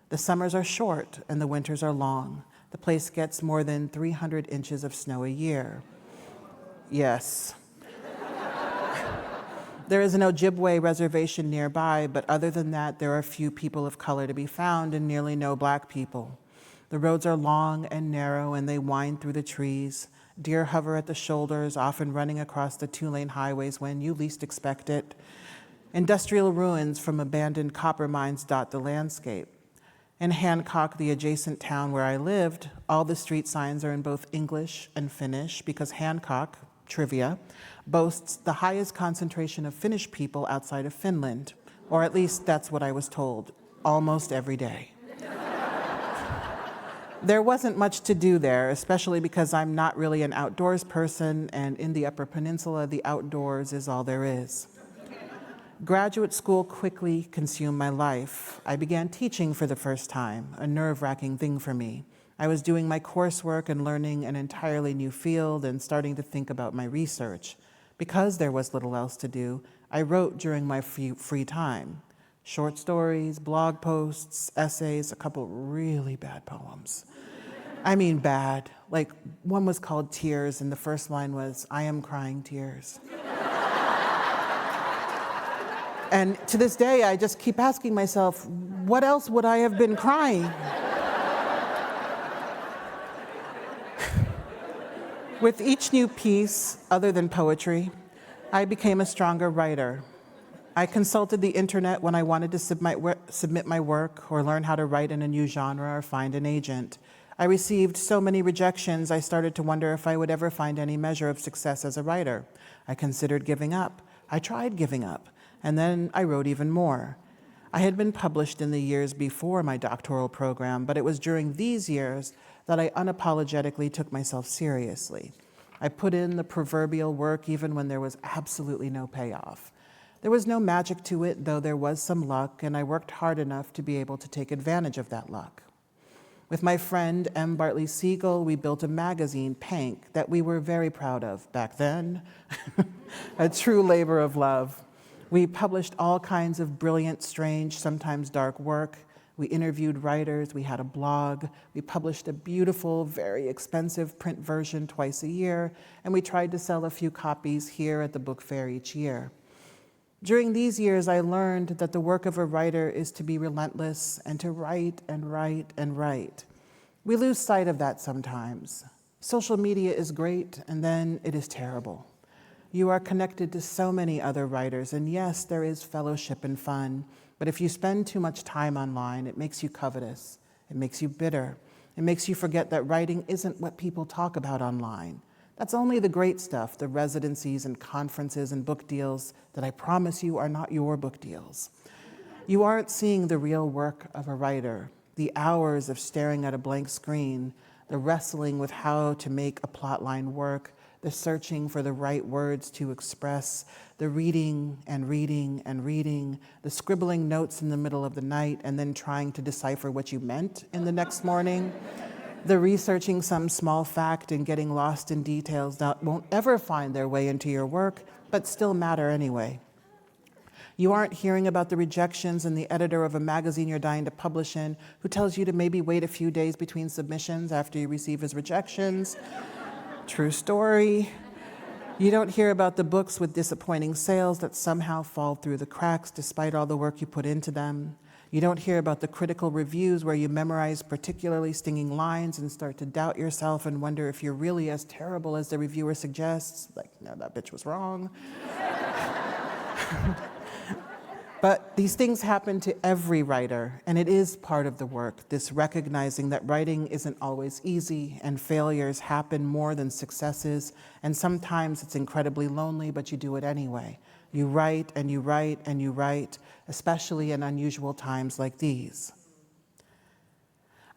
[SPEAKER 3] The summers are short and the winters are long. The place gets more than 300 inches of snow a year. Yes. There is an Ojibwe reservation nearby, but other than that, there are few people of color to be found and nearly no black people. The roads are long and narrow, and they wind through the trees. Deer hover at the shoulders, often running across the two-lane highways when you least expect it. Industrial ruins from abandoned copper mines dot the landscape. In Hancock, the adjacent town where I lived, all the street signs are in both English and Finnish because Hancock, trivia, boasts the highest concentration of Finnish people outside of Finland, or at least that's what I was told, almost every day. There wasn't much to do there, especially because I'm not really an outdoors person, and in the Upper Peninsula, the outdoors is all there is. Graduate school quickly consumed my life. I began teaching for the first time, a nerve-wracking thing for me. I was doing my coursework and learning an entirely new field and starting to think about my research. Because there was little else to do, I wrote during my free time. Short stories, blog posts, essays, a couple really bad poems. I mean bad. Like, one was called Tears, and the first line was, "I am crying tears." And to this day, I just keep asking myself, what else would I have been crying? With each new piece, other than poetry, I became a stronger writer. I consulted the internet when I wanted to submit my work or learn how to write in a new genre or find an agent. I received so many rejections, I started to wonder if I would ever find any measure of success as a writer. I considered giving up. I tried giving up, and then I wrote even more. I had been published in the years before my doctoral program, but it was during these years that I unapologetically took myself seriously. I put in the proverbial work even when there was absolutely no payoff. There was no magic to it, though there was some luck, and I worked hard enough to be able to take advantage of that luck. With my friend M. Bartley Siegel, we built a magazine, Pank, that we were very proud of back then, a true labor of love. We published all kinds of brilliant, strange, sometimes dark work. We interviewed writers, we had a blog, we published a beautiful, very expensive print version twice a year, and we tried to sell a few copies here at the book fair each year. During these years, I learned that the work of a writer is to be relentless and to write and write and write. We lose sight of that sometimes. Social media is great, and then it is terrible. You are connected to so many other writers, and yes, there is fellowship and fun, but if you spend too much time online, it makes you covetous, it makes you bitter, it makes you forget that writing isn't what people talk about online. That's only the great stuff, the residencies and conferences and book deals that I promise you are not your book deals. You aren't seeing the real work of a writer, the hours of staring at a blank screen, the wrestling with how to make a plotline work, the searching for the right words to express, the reading and reading and reading, the scribbling notes in the middle of the night and then trying to decipher what you meant in the next morning, the researching some small fact and getting lost in details that won't ever find their way into your work, but still matter anyway. You aren't hearing about the rejections and the editor of a magazine you're dying to publish in who tells you to maybe wait a few days between submissions after you receive his rejections. True story. You don't hear about the books with disappointing sales that somehow fall through the cracks despite all the work you put into them. You don't hear about the critical reviews where you memorize particularly stinging lines and start to doubt yourself and wonder if you're really as terrible as the reviewer suggests. Like, no, that bitch was wrong. But these things happen to every writer, and it is part of the work, this recognizing that writing isn't always easy, and failures happen more than successes, and sometimes it's incredibly lonely, but you do it anyway. You write and you write and you write, especially in unusual times like these.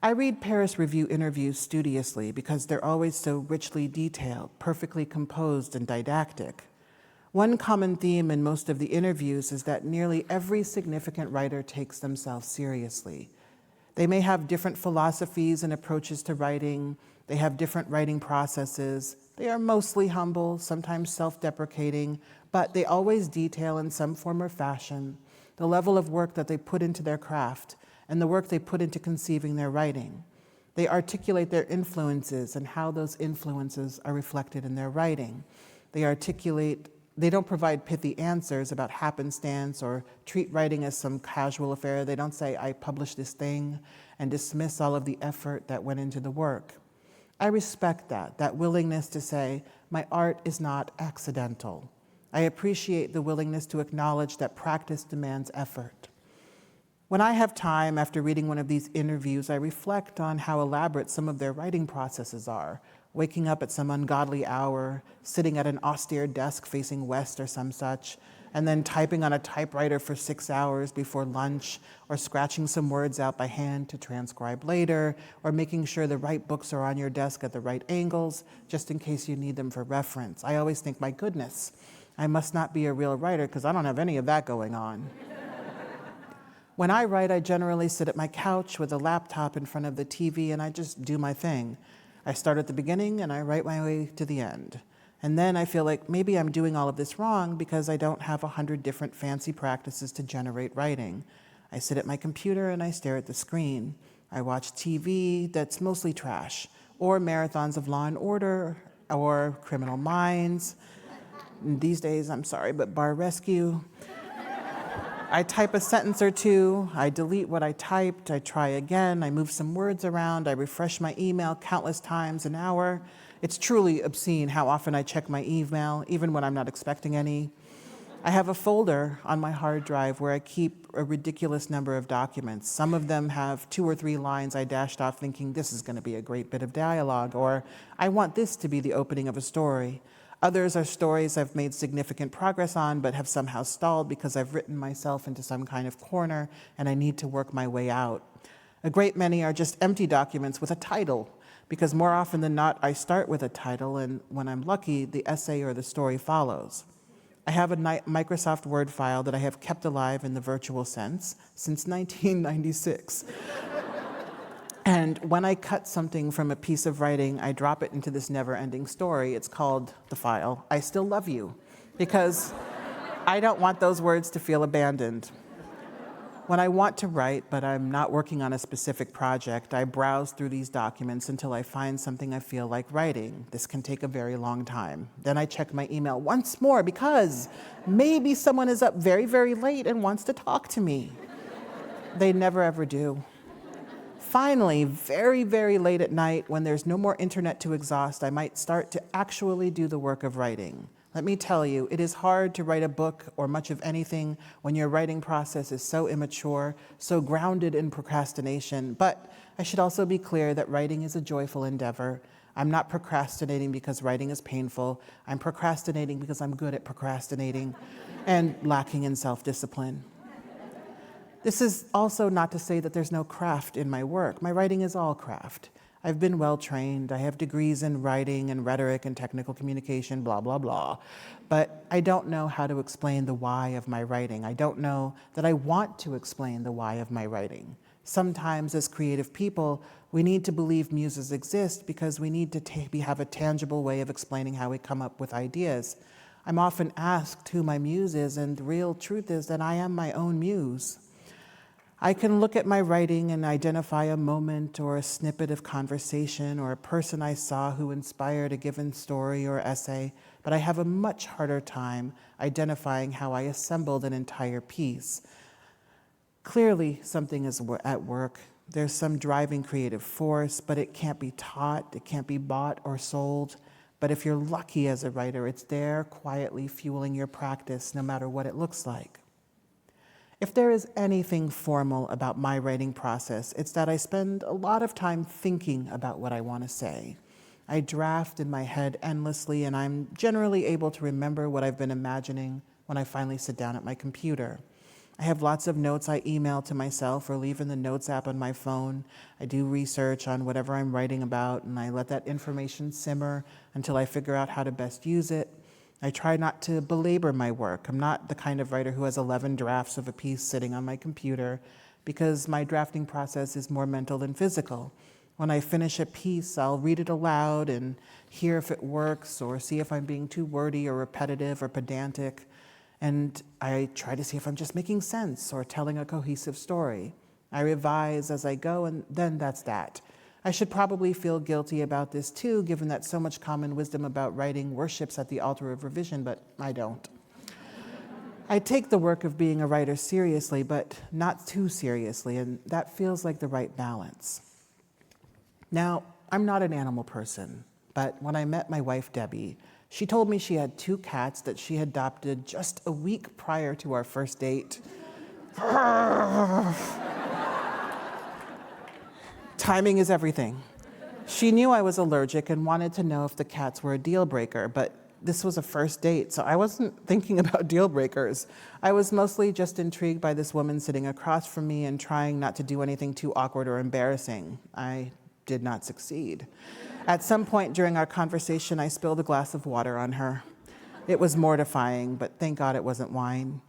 [SPEAKER 3] I read Paris Review interviews studiously because they're always so richly detailed, perfectly composed, and didactic. One common theme in most of the interviews is that nearly every significant writer takes themselves seriously. They may have different philosophies and approaches to writing. They have different writing processes. They are mostly humble, sometimes self-deprecating, but they always detail in some form or fashion the level of work that they put into their craft and the work they put into conceiving their writing. They articulate their influences and how those influences are reflected in their writing. They articulate They don't provide pithy answers about happenstance or treat writing as some casual affair. They don't say, I published this thing, and dismiss all of the effort that went into the work. I respect that willingness to say, my art is not accidental. I appreciate the willingness to acknowledge that practice demands effort. When I have time after reading one of these interviews, I reflect on how elaborate some of their writing processes are, waking up at some ungodly hour, sitting at an austere desk facing west or some such, and then typing on a typewriter for 6 hours before lunch, or scratching some words out by hand to transcribe later, or making sure the right books are on your desk at the right angles, just in case you need them for reference. I always think, my goodness, I must not be a real writer because I don't have any of that going on. When I write, I generally sit at my couch with a laptop in front of the TV and I just do my thing. I start at the beginning and I write my way to the end. And then I feel like maybe I'm doing all of this wrong because I don't have 100 different fancy practices to generate writing. I sit at my computer and I stare at the screen. I watch TV that's mostly trash, or marathons of Law and Order, or Criminal Minds. And these days, I'm sorry, but Bar Rescue. I type a sentence or two, I delete what I typed, I try again, I move some words around, I refresh my email countless times an hour. It's truly obscene how often I check my email, even when I'm not expecting any. I have a folder on my hard drive where I keep a ridiculous number of documents. Some of them have 2 or 3 lines I dashed off thinking this is going to be a great bit of dialogue, or I want this to be the opening of a story. Others are stories I've made significant progress on but have somehow stalled because I've written myself into some kind of corner and I need to work my way out. A great many are just empty documents with a title, because more often than not, I start with a title, and when I'm lucky, the essay or the story follows. I have a Microsoft Word file that I have kept alive in the virtual sense since 1996. And when I cut something from a piece of writing, I drop it into this never-ending story. It's called the file, I Still Love You, because I don't want those words to feel abandoned. When I want to write, but I'm not working on a specific project, I browse through these documents until I find something I feel like writing. This can take a very long time. Then I check my email once more because maybe someone is up very, very late and wants to talk to me. They never ever do. Finally, very, very late at night, when there's no more internet to exhaust, I might start to actually do the work of writing. Let me tell you, it is hard to write a book or much of anything when your writing process is so immature, so grounded in procrastination. But I should also be clear that writing is a joyful endeavor. I'm not procrastinating because writing is painful. I'm procrastinating because I'm good at procrastinating and lacking in self-discipline. This is also not to say that there's no craft in my work. My writing is all craft. I've been well-trained. I have degrees in writing and rhetoric and technical communication, blah, blah, blah. But I don't know how to explain the why of my writing. I don't know that I want to explain the why of my writing. Sometimes as creative people, we need to believe muses exist because we need to have a tangible way of explaining how we come up with ideas. I'm often asked who my muse is, and the real truth is that I am my own muse. I can look at my writing and identify a moment or a snippet of conversation or a person I saw who inspired a given story or essay, but I have a much harder time identifying how I assembled an entire piece. Clearly, something is at work. There's some driving creative force, but it can't be taught, it can't be bought or sold. But if you're lucky as a writer, it's there quietly fueling your practice, no matter what it looks like. If there is anything formal about my writing process, it's that I spend a lot of time thinking about what I want to say. I draft in my head endlessly, and I'm generally able to remember what I've been imagining when I finally sit down at my computer. I have lots of notes I email to myself or leave in the Notes app on my phone. I do research on whatever I'm writing about, and I let that information simmer until I figure out how to best use it. I try not to belabor my work. I'm not the kind of writer who has 11 drafts of a piece sitting on my computer, because my drafting process is more mental than physical. When I finish a piece, I'll read it aloud and hear if it works or see if I'm being too wordy or repetitive or pedantic. And I try to see if I'm just making sense or telling a cohesive story. I revise as I go, and then that's that. I should probably feel guilty about this too, given that so much common wisdom about writing worships at the altar of revision, but I don't. I take the work of being a writer seriously, but not too seriously, and that feels like the right balance. Now, I'm not an animal person, but when I met my wife, Debbie, she told me she had 2 cats that she had adopted just a week prior to our first date. Timing is everything. She knew I was allergic and wanted to know if the cats were a deal breaker, but this was a first date, so I wasn't thinking about deal breakers. I was mostly just intrigued by this woman sitting across from me and trying not to do anything too awkward or embarrassing. I did not succeed. At some point during our conversation, I spilled a glass of water on her. It was mortifying, but thank God it wasn't wine.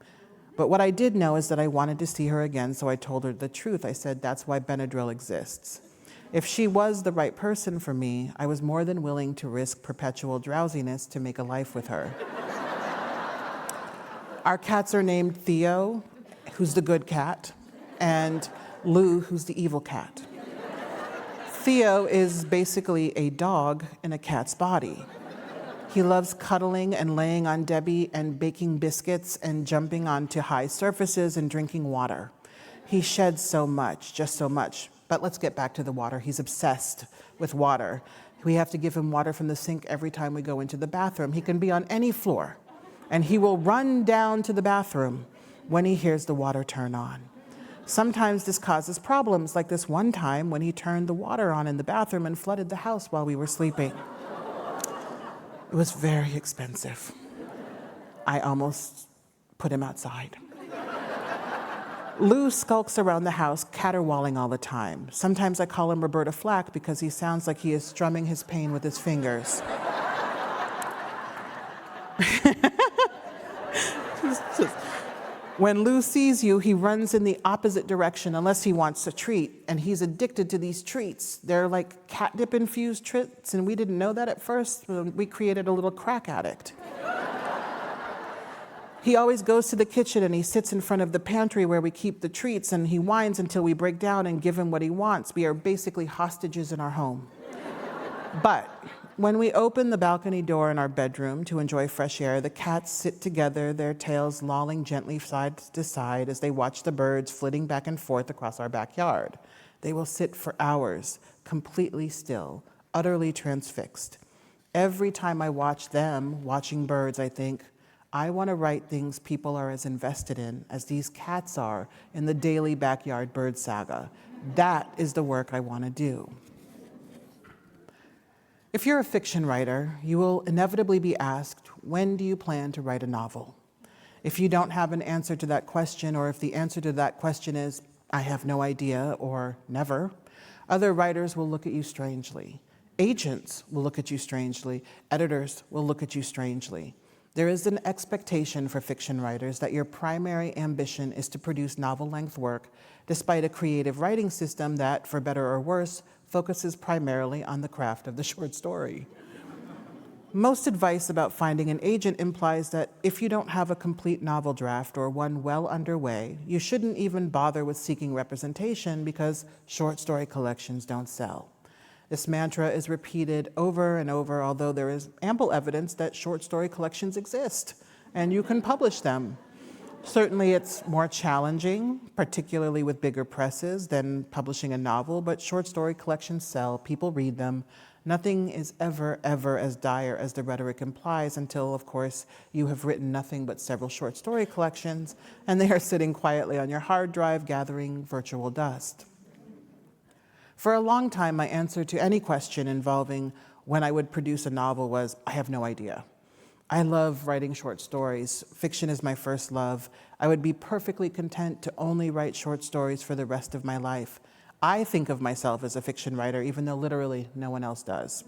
[SPEAKER 3] But what I did know is that I wanted to see her again, so I told her the truth. I said, that's why Benadryl exists. If she was the right person for me, I was more than willing to risk perpetual drowsiness to make a life with her. Our cats are named Theo, who's the good cat, and Lou, who's the evil cat. Theo is basically a dog in a cat's body. He loves cuddling and laying on Debbie and baking biscuits and jumping onto high surfaces and drinking water. He sheds so much, just so much. But let's get back to the water. He's obsessed with water. We have to give him water from the sink every time we go into the bathroom. He can be on any floor, and he will run down to the bathroom when he hears the water turn on. Sometimes this causes problems, like this one time when he turned the water on in the bathroom and flooded the house while we were sleeping. It was very expensive. I almost put him outside. Lou skulks around the house, caterwauling all the time. Sometimes I call him Roberta Flack because he sounds like he is strumming his pain with his fingers. When Lou sees you, he runs in the opposite direction unless he wants a treat, and he's addicted to these treats. They're like catnip-infused treats, and we didn't know that at first. We created a little crack addict. He always goes to the kitchen and he sits in front of the pantry where we keep the treats, and he whines until we break down and give him what he wants. We are basically hostages in our home. But when we open the balcony door in our bedroom to enjoy fresh air, the cats sit together, their tails lolling gently side to side as they watch the birds flitting back and forth across our backyard. They will sit for hours, completely still, utterly transfixed. Every time I watch them watching birds, I think, I want to write things people are as invested in as these cats are in the daily backyard bird saga. That is the work I want to do. If you're a fiction writer, you will inevitably be asked, when do you plan to write a novel? If you don't have an answer to that question, or if the answer to that question is, I have no idea, or never, other writers will look at you strangely. Agents will look at you strangely. Editors will look at you strangely. There is an expectation for fiction writers that your primary ambition is to produce novel-length work, despite a creative writing system that, for better or worse, focuses primarily on the craft of the short story. Most advice about finding an agent implies that if you don't have a complete novel draft or one well underway, you shouldn't even bother with seeking representation because short story collections don't sell. This mantra is repeated over and over, although there is ample evidence that short story collections exist and you can publish them. Certainly it's more challenging, particularly with bigger presses, than publishing a novel, but short story collections sell, people read them. Nothing is ever as dire as the rhetoric implies until, of course, you have written nothing but several short story collections, and they are sitting quietly on your hard drive gathering virtual dust. For a long time, my answer to any question involving when I would produce a novel was, I have no idea. I love writing short stories. Fiction is my first love. I would be perfectly content to only write short stories for the rest of my life. I think of myself as a fiction writer, even though literally no one else does.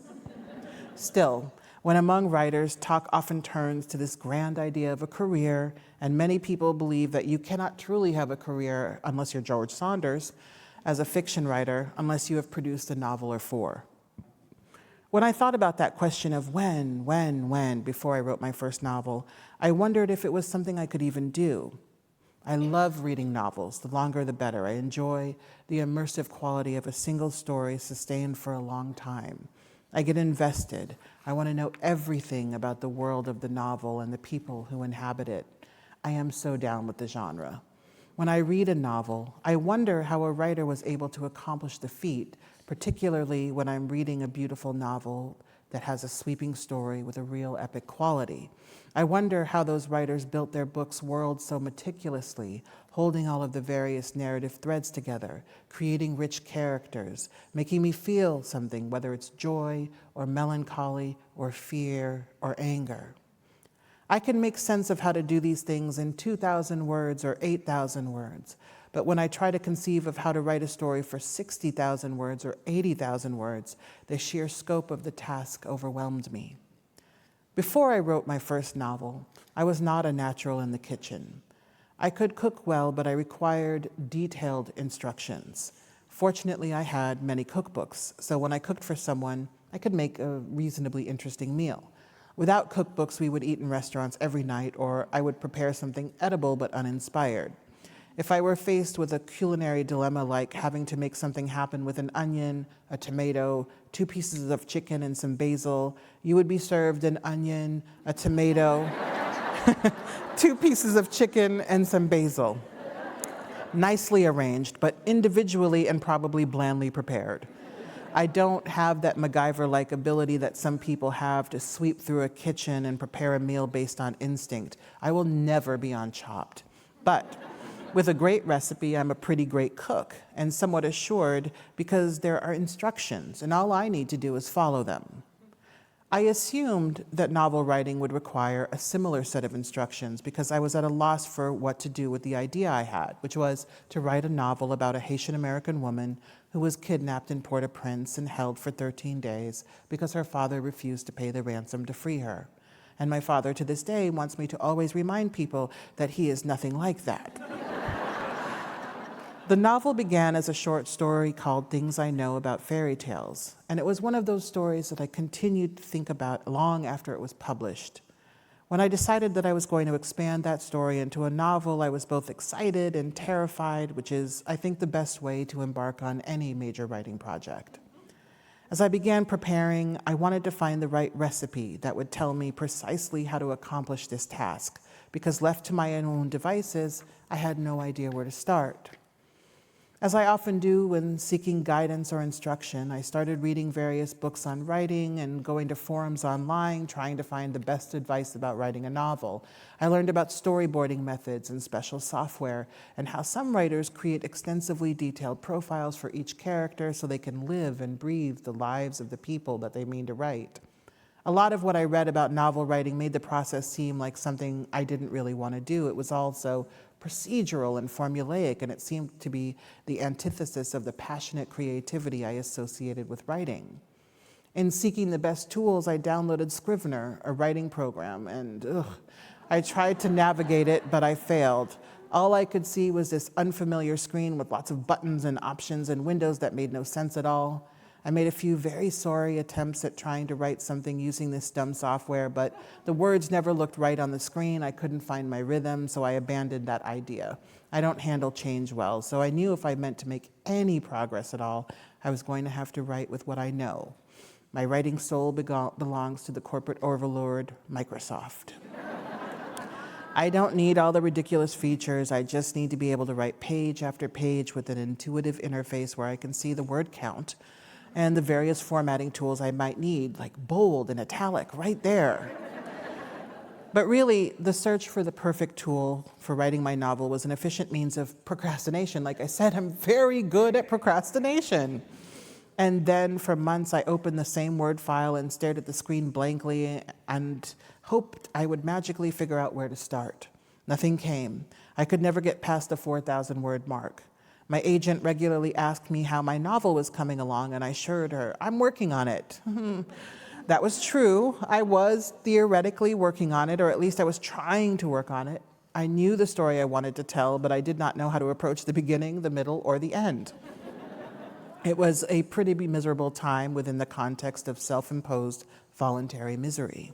[SPEAKER 3] Still, when among writers, talk often turns to this grand idea of a career, and many people believe that you cannot truly have a career unless you're George Saunders, as a fiction writer, unless you have produced a novel or 4. When I thought about that question of when, before I wrote my first novel, I wondered if it was something I could even do. I love reading novels. The longer, the better. I enjoy the immersive quality of a single story sustained for a long time. I get invested. I want to know everything about the world of the novel and the people who inhabit it. I am so down with the genre. When I read a novel, I wonder how a writer was able to accomplish the feat, particularly when I'm reading a beautiful novel that has a sweeping story with a real epic quality. I wonder how those writers built their book's world so meticulously, holding all of the various narrative threads together, creating rich characters, making me feel something, whether it's joy or melancholy or fear or anger. I can make sense of how to do these things in 2,000 words or 8,000 words, but when I try to conceive of how to write a story for 60,000 words or 80,000 words, the sheer scope of the task overwhelmed me. Before I wrote my first novel, I was not a natural in the kitchen. I could cook well, but I required detailed instructions. Fortunately, I had many cookbooks, so when I cooked for someone, I could make a reasonably interesting meal. Without cookbooks, we would eat in restaurants every night, or I would prepare something edible but uninspired. If I were faced with a culinary dilemma like having to make something happen with an onion, a tomato, 2 pieces of chicken, and some basil, you would be served an onion, a tomato, 2 pieces of chicken, and some basil. Nicely arranged, but individually and probably blandly prepared. I don't have that MacGyver-like ability that some people have to sweep through a kitchen and prepare a meal based on instinct. I will never be on Chopped. But with a great recipe, I'm a pretty great cook, and somewhat assured because there are instructions, and all I need to do is follow them. I assumed that novel writing would require a similar set of instructions because I was at a loss for what to do with the idea I had, which was to write a novel about a Haitian-American woman who was kidnapped in Port-au-Prince and held for 13 days because her father refused to pay the ransom to free her. And my father, to this day, wants me to always remind people that he is nothing like that. The novel began as a short story called Things I Know About Fairy Tales, and it was one of those stories that I continued to think about long after it was published. When I decided that I was going to expand that story into a novel, I was both excited and terrified, which is, I think, the best way to embark on any major writing project. As I began preparing, I wanted to find the right recipe that would tell me precisely how to accomplish this task, because left to my own devices, I had no idea where to start. As I often do when seeking guidance or instruction, I started reading various books on writing and going to forums online, trying to find the best advice about writing a novel. I learned about storyboarding methods and special software, and how some writers create extensively detailed profiles for each character so they can live and breathe the lives of the people that they mean to write. A lot of what I read about novel writing made the process seem like something I didn't really want to do. It was also procedural and formulaic, and it seemed to be the antithesis of the passionate creativity I associated with writing. In seeking the best tools, I downloaded Scrivener, a writing program, and I tried to navigate it, but I failed. All I could see was this unfamiliar screen with lots of buttons and options and windows that made no sense at all. I made a few very sorry attempts at trying to write something using this dumb software, but the words never looked right on the screen. I couldn't find my rhythm, so I abandoned that idea. I don't handle change well, so I knew if I meant to make any progress at all, I was going to have to write with what I know. My writing soul belongs to the corporate overlord, Microsoft. I don't need all the ridiculous features. I just need to be able to write page after page with an intuitive interface where I can see the word count and the various formatting tools I might need, like bold and italic, right there. But really, the search for the perfect tool for writing my novel was an efficient means of procrastination. Like I said, I'm very good at procrastination. And then for months, I opened the same Word file and stared at the screen blankly and hoped I would magically figure out where to start. Nothing came. I could never get past the 4,000-word mark. My agent regularly asked me how my novel was coming along, and I assured her, I'm working on it. That was true. I was theoretically working on it, or at least I was trying to work on it. I knew the story I wanted to tell, but I did not know how to approach the beginning, the middle, or the end. It was a pretty miserable time within the context of self-imposed voluntary misery.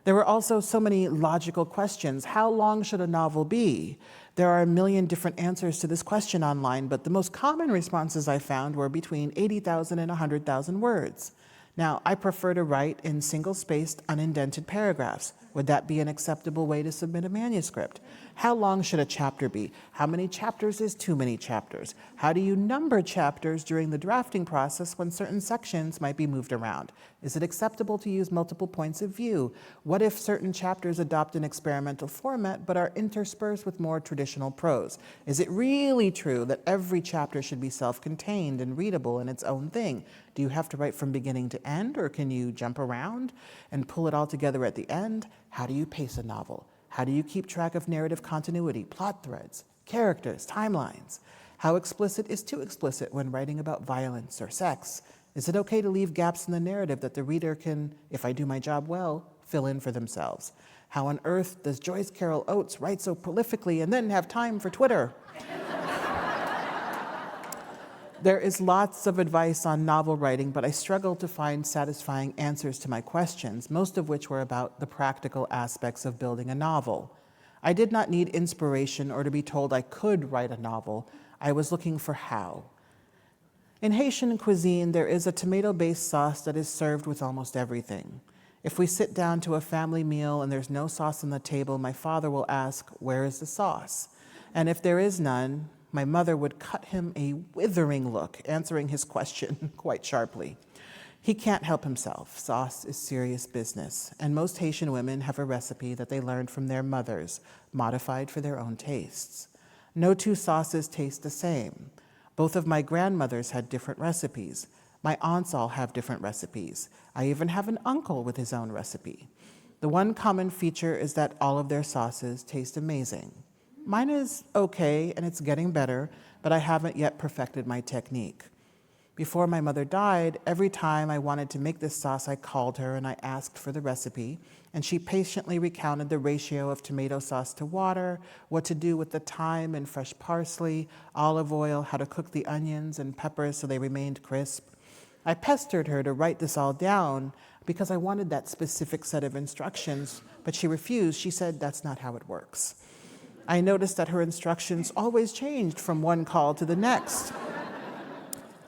[SPEAKER 3] There were also so many logical questions. How long should a novel be? There are a million different answers to this question online, but the most common responses I found were between 80,000 and 100,000 words. Now, I prefer to write in single-spaced, unindented paragraphs. Would that be an acceptable way to submit a manuscript? How long should a chapter be? How many chapters is too many chapters? How do you number chapters during the drafting process when certain sections might be moved around? Is it acceptable to use multiple points of view? What if certain chapters adopt an experimental format but are interspersed with more traditional prose? Is it really true that every chapter should be self-contained and readable in its own thing? Do you have to write from beginning to end, or can you jump around and pull it all together at the end? How do you pace a novel? How do you keep track of narrative continuity, plot threads, characters, timelines? How explicit is too explicit when writing about violence or sex? Is it okay to leave gaps in the narrative that the reader can, if I do my job well, fill in for themselves? How on earth does Joyce Carol Oates write so prolifically and then have time for Twitter? There is lots of advice on novel writing, but I struggled to find satisfying answers to my questions, most of which were about the practical aspects of building a novel. I did not need inspiration or to be told I could write a novel. I was looking for how. In Haitian cuisine, there is a tomato-based sauce that is served with almost everything. If we sit down to a family meal and there's no sauce on the table, my father will ask, "Where is the sauce?" And if there is none, my mother would cut him a withering look, answering his question quite sharply. He can't help himself. Sauce is serious business, and most Haitian women have a recipe that they learned from their mothers, modified for their own tastes. No two sauces taste the same. Both of my grandmothers had different recipes. My aunts all have different recipes. I even have an uncle with his own recipe. The one common feature is that all of their sauces taste amazing. Mine is okay, and it's getting better, but I haven't yet perfected my technique. Before my mother died, every time I wanted to make this sauce, I called her and I asked for the recipe, and she patiently recounted the ratio of tomato sauce to water, what to do with the thyme and fresh parsley, olive oil, how to cook the onions and peppers so they remained crisp. I pestered her to write this all down because I wanted that specific set of instructions, but she refused. She said that's not how it works. I noticed that her instructions always changed from one call to the next.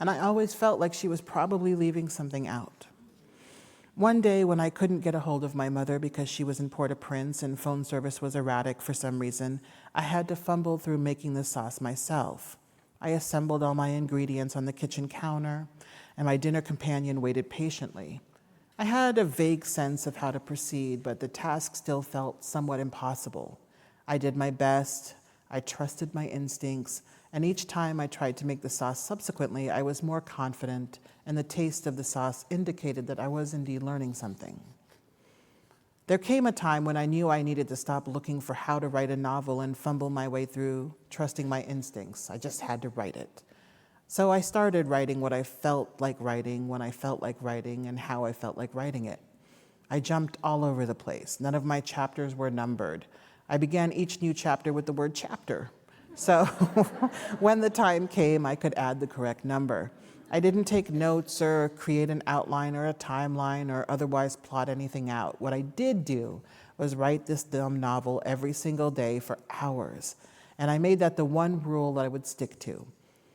[SPEAKER 3] And I always felt like she was probably leaving something out. One day when I couldn't get a hold of my mother because she was in Port-au-Prince and phone service was erratic for some reason, I had to fumble through making the sauce myself. I assembled all my ingredients on the kitchen counter, and my dinner companion waited patiently. I had a vague sense of how to proceed, but the task still felt somewhat impossible. I did my best, I trusted my instincts, and each time I tried to make the sauce subsequently, I was more confident, and the taste of the sauce indicated that I was indeed learning something. There came a time when I knew I needed to stop looking for how to write a novel and fumble my way through, trusting my instincts. I just had to write it. So I started writing what I felt like writing, when I felt like writing, and how I felt like writing it. I jumped all over the place. None of my chapters were numbered. I began each new chapter with the word chapter. So when the time came, I could add the correct number. I didn't take notes or create an outline or a timeline or otherwise plot anything out. What I did do was write this dumb novel every single day for hours. And I made that the one rule that I would stick to.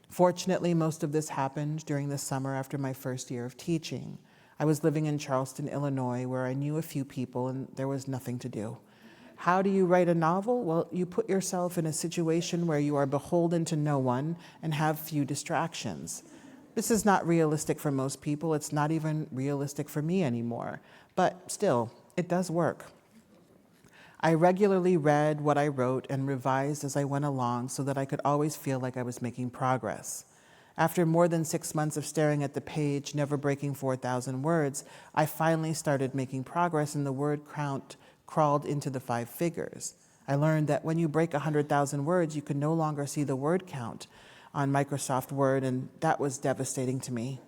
[SPEAKER 3] Fortunately, most of this happened during the summer after my first year of teaching. I was living in Charleston, Illinois, where I knew a few people and there was nothing to do. How do you write a novel? Well, you put yourself in a situation where you are beholden to no one and have few distractions. This is not realistic for most people. It's not even realistic for me anymore. But still, it does work. I regularly read what I wrote and revised as I went along so that I could always feel like I was making progress. After more than 6 months of staring at the page, never breaking 4,000 words, I finally started making progress, and the word count crawled into the 5 figures. I learned that when you break 100,000 words, you can no longer see the word count on Microsoft Word, and that was devastating to me.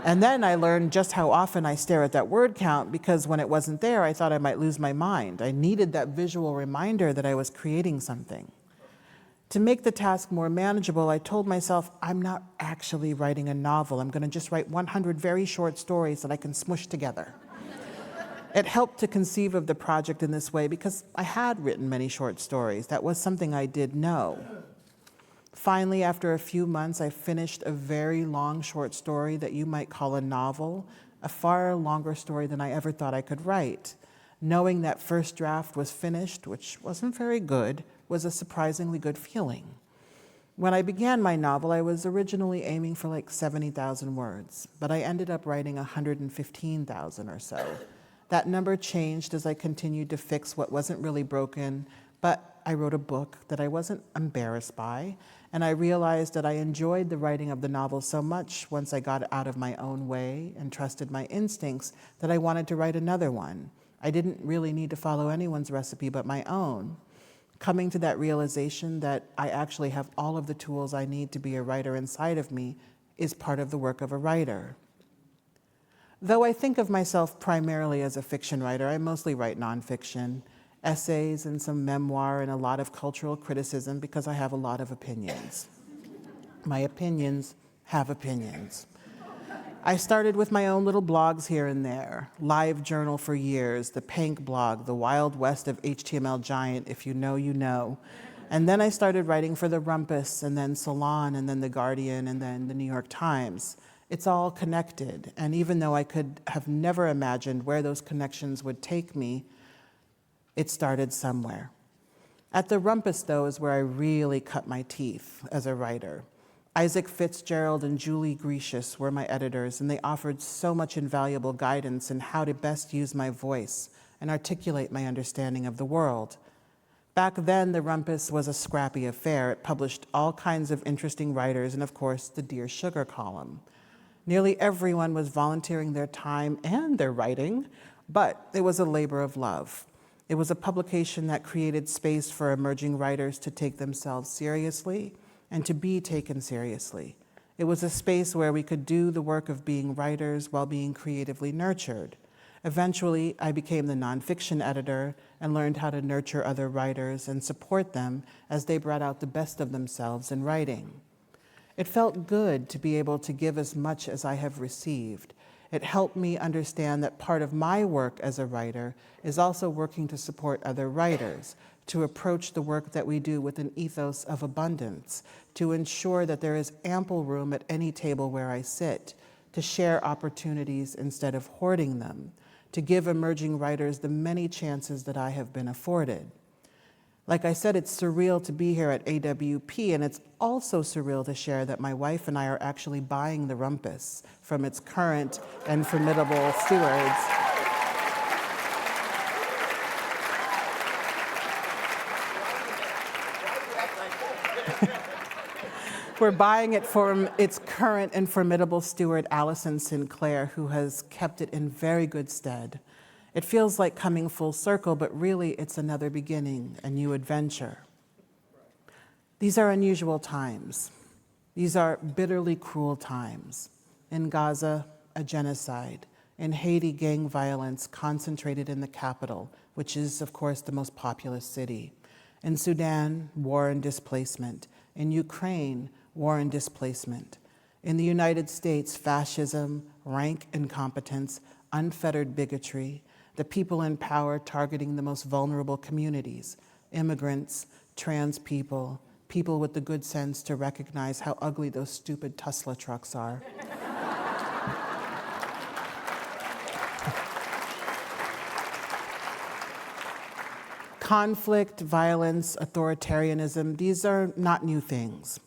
[SPEAKER 3] And then I learned just how often I stare at that word count, because when it wasn't there, I thought I might lose my mind. I needed that visual reminder that I was creating something. To make the task more manageable, I told myself, I'm not actually writing a novel. I'm going to just write 100 very short stories that I can smush together. It helped to conceive of the project in this way because I had written many short stories. That was something I did know. Finally, after a few months, I finished a very long short story that you might call a novel, a far longer story than I ever thought I could write. Knowing that first draft was finished, which wasn't very good, was a surprisingly good feeling. When I began my novel, I was originally aiming for like 70,000 words, but I ended up writing 115,000 or so. That number changed as I continued to fix what wasn't really broken, but I wrote a book that I wasn't embarrassed by, and I realized that I enjoyed the writing of the novel so much once I got out of my own way and trusted my instincts that I wanted to write another one. I didn't really need to follow anyone's recipe but my own. Coming to that realization that I actually have all of the tools I need to be a writer inside of me is part of the work of a writer. Though I think of myself primarily as a fiction writer, I mostly write nonfiction, essays and some memoir and a lot of cultural criticism because I have a lot of opinions. My opinions have opinions. I started with my own little blogs here and there, Live Journal for years, the Pank blog, the Wild West of HTML giant, if you know, you know. And then I started writing for the Rumpus, and then Salon, and then The Guardian, and then the New York Times. It's all connected, and even though I could have never imagined where those connections would take me, it started somewhere. At the Rumpus, though, is where I really cut my teeth as a writer. Isaac Fitzgerald and Julie Grecius were my editors, and they offered so much invaluable guidance in how to best use my voice and articulate my understanding of the world. Back then, the Rumpus was a scrappy affair. It published all kinds of interesting writers and, of course, the Dear Sugar column. Nearly everyone was volunteering their time and their writing, but it was a labor of love. It was a publication that created space for emerging writers to take themselves seriously and to be taken seriously. It was a space where we could do the work of being writers while being creatively nurtured. Eventually, I became the nonfiction editor and learned how to nurture other writers and support them as they brought out the best of themselves in writing. It felt good to be able to give as much as I have received. It helped me understand that part of my work as a writer is also working to support other writers, to approach the work that we do with an ethos of abundance, to ensure that there is ample room at any table where I sit, to share opportunities instead of hoarding them, to give emerging writers the many chances that I have been afforded. Like I said, it's surreal to be here at AWP, and it's also surreal to share that my wife and I are actually buying the Rumpus from its current and formidable stewards. We're buying it from its current and formidable steward, Allison Sinclair, who has kept it in very good stead. It feels like coming full circle, but really it's another beginning, a new adventure. These are unusual times. These are bitterly cruel times. In Gaza, a genocide. In Haiti, gang violence concentrated in the capital, which is, of course, the most populous city. In Sudan, war and displacement. In Ukraine, war and displacement. In the United States, fascism, rank incompetence, unfettered bigotry, the people in power targeting the most vulnerable communities, immigrants, trans people, people with the good sense to recognize how ugly those stupid Tesla trucks are. Conflict, violence, authoritarianism, these are not new things.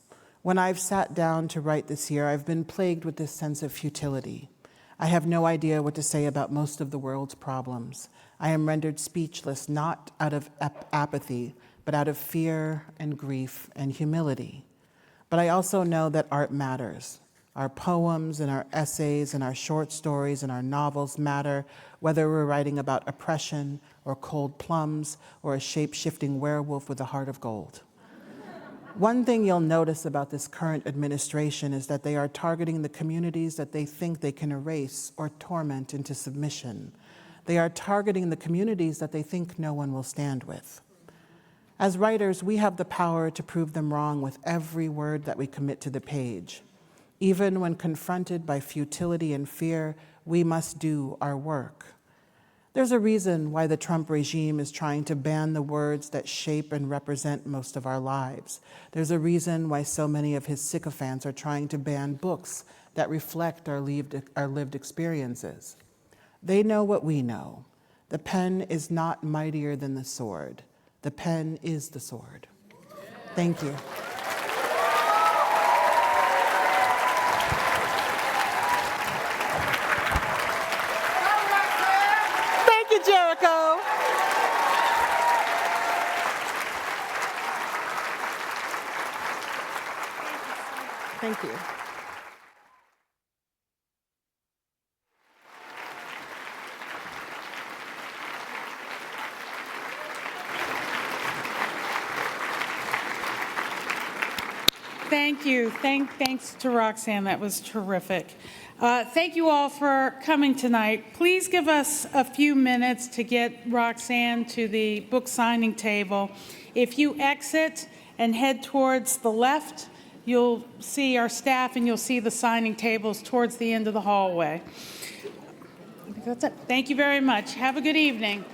[SPEAKER 3] When I've sat down to write this year, I've been plagued with this sense of futility. I have no idea what to say about most of the world's problems. I am rendered speechless, not out of apathy, but out of fear and grief and humility. But I also know that art matters. Our poems and our essays and our short stories and our novels matter, whether we're writing about oppression or cold plums or a shape-shifting werewolf with a heart of gold. One thing you'll notice about this current administration is that they are targeting the communities that they think they can erase or torment into submission. They are targeting the communities that they think no one will stand with. As writers, we have the power to prove them wrong with every word that we commit to the page. Even when confronted by futility and fear, we must do our work. There's a reason why the Trump regime is trying to ban the words that shape and represent most of our lives. There's a reason why so many of his sycophants are trying to ban books that reflect our lived experiences. They know what we know. The pen is not mightier than the sword. The pen is the sword. Thank you. Thank you, Jericho. Thank you.
[SPEAKER 1] Thank you. Thanks to Roxane. That was terrific. Thank you all for coming tonight. Please give us a few minutes to get Roxane to the book signing table. If you exit and head towards the left, you'll see our staff and you'll see the signing tables towards the end of the hallway. I think that's it. Thank you very much. Have a good evening.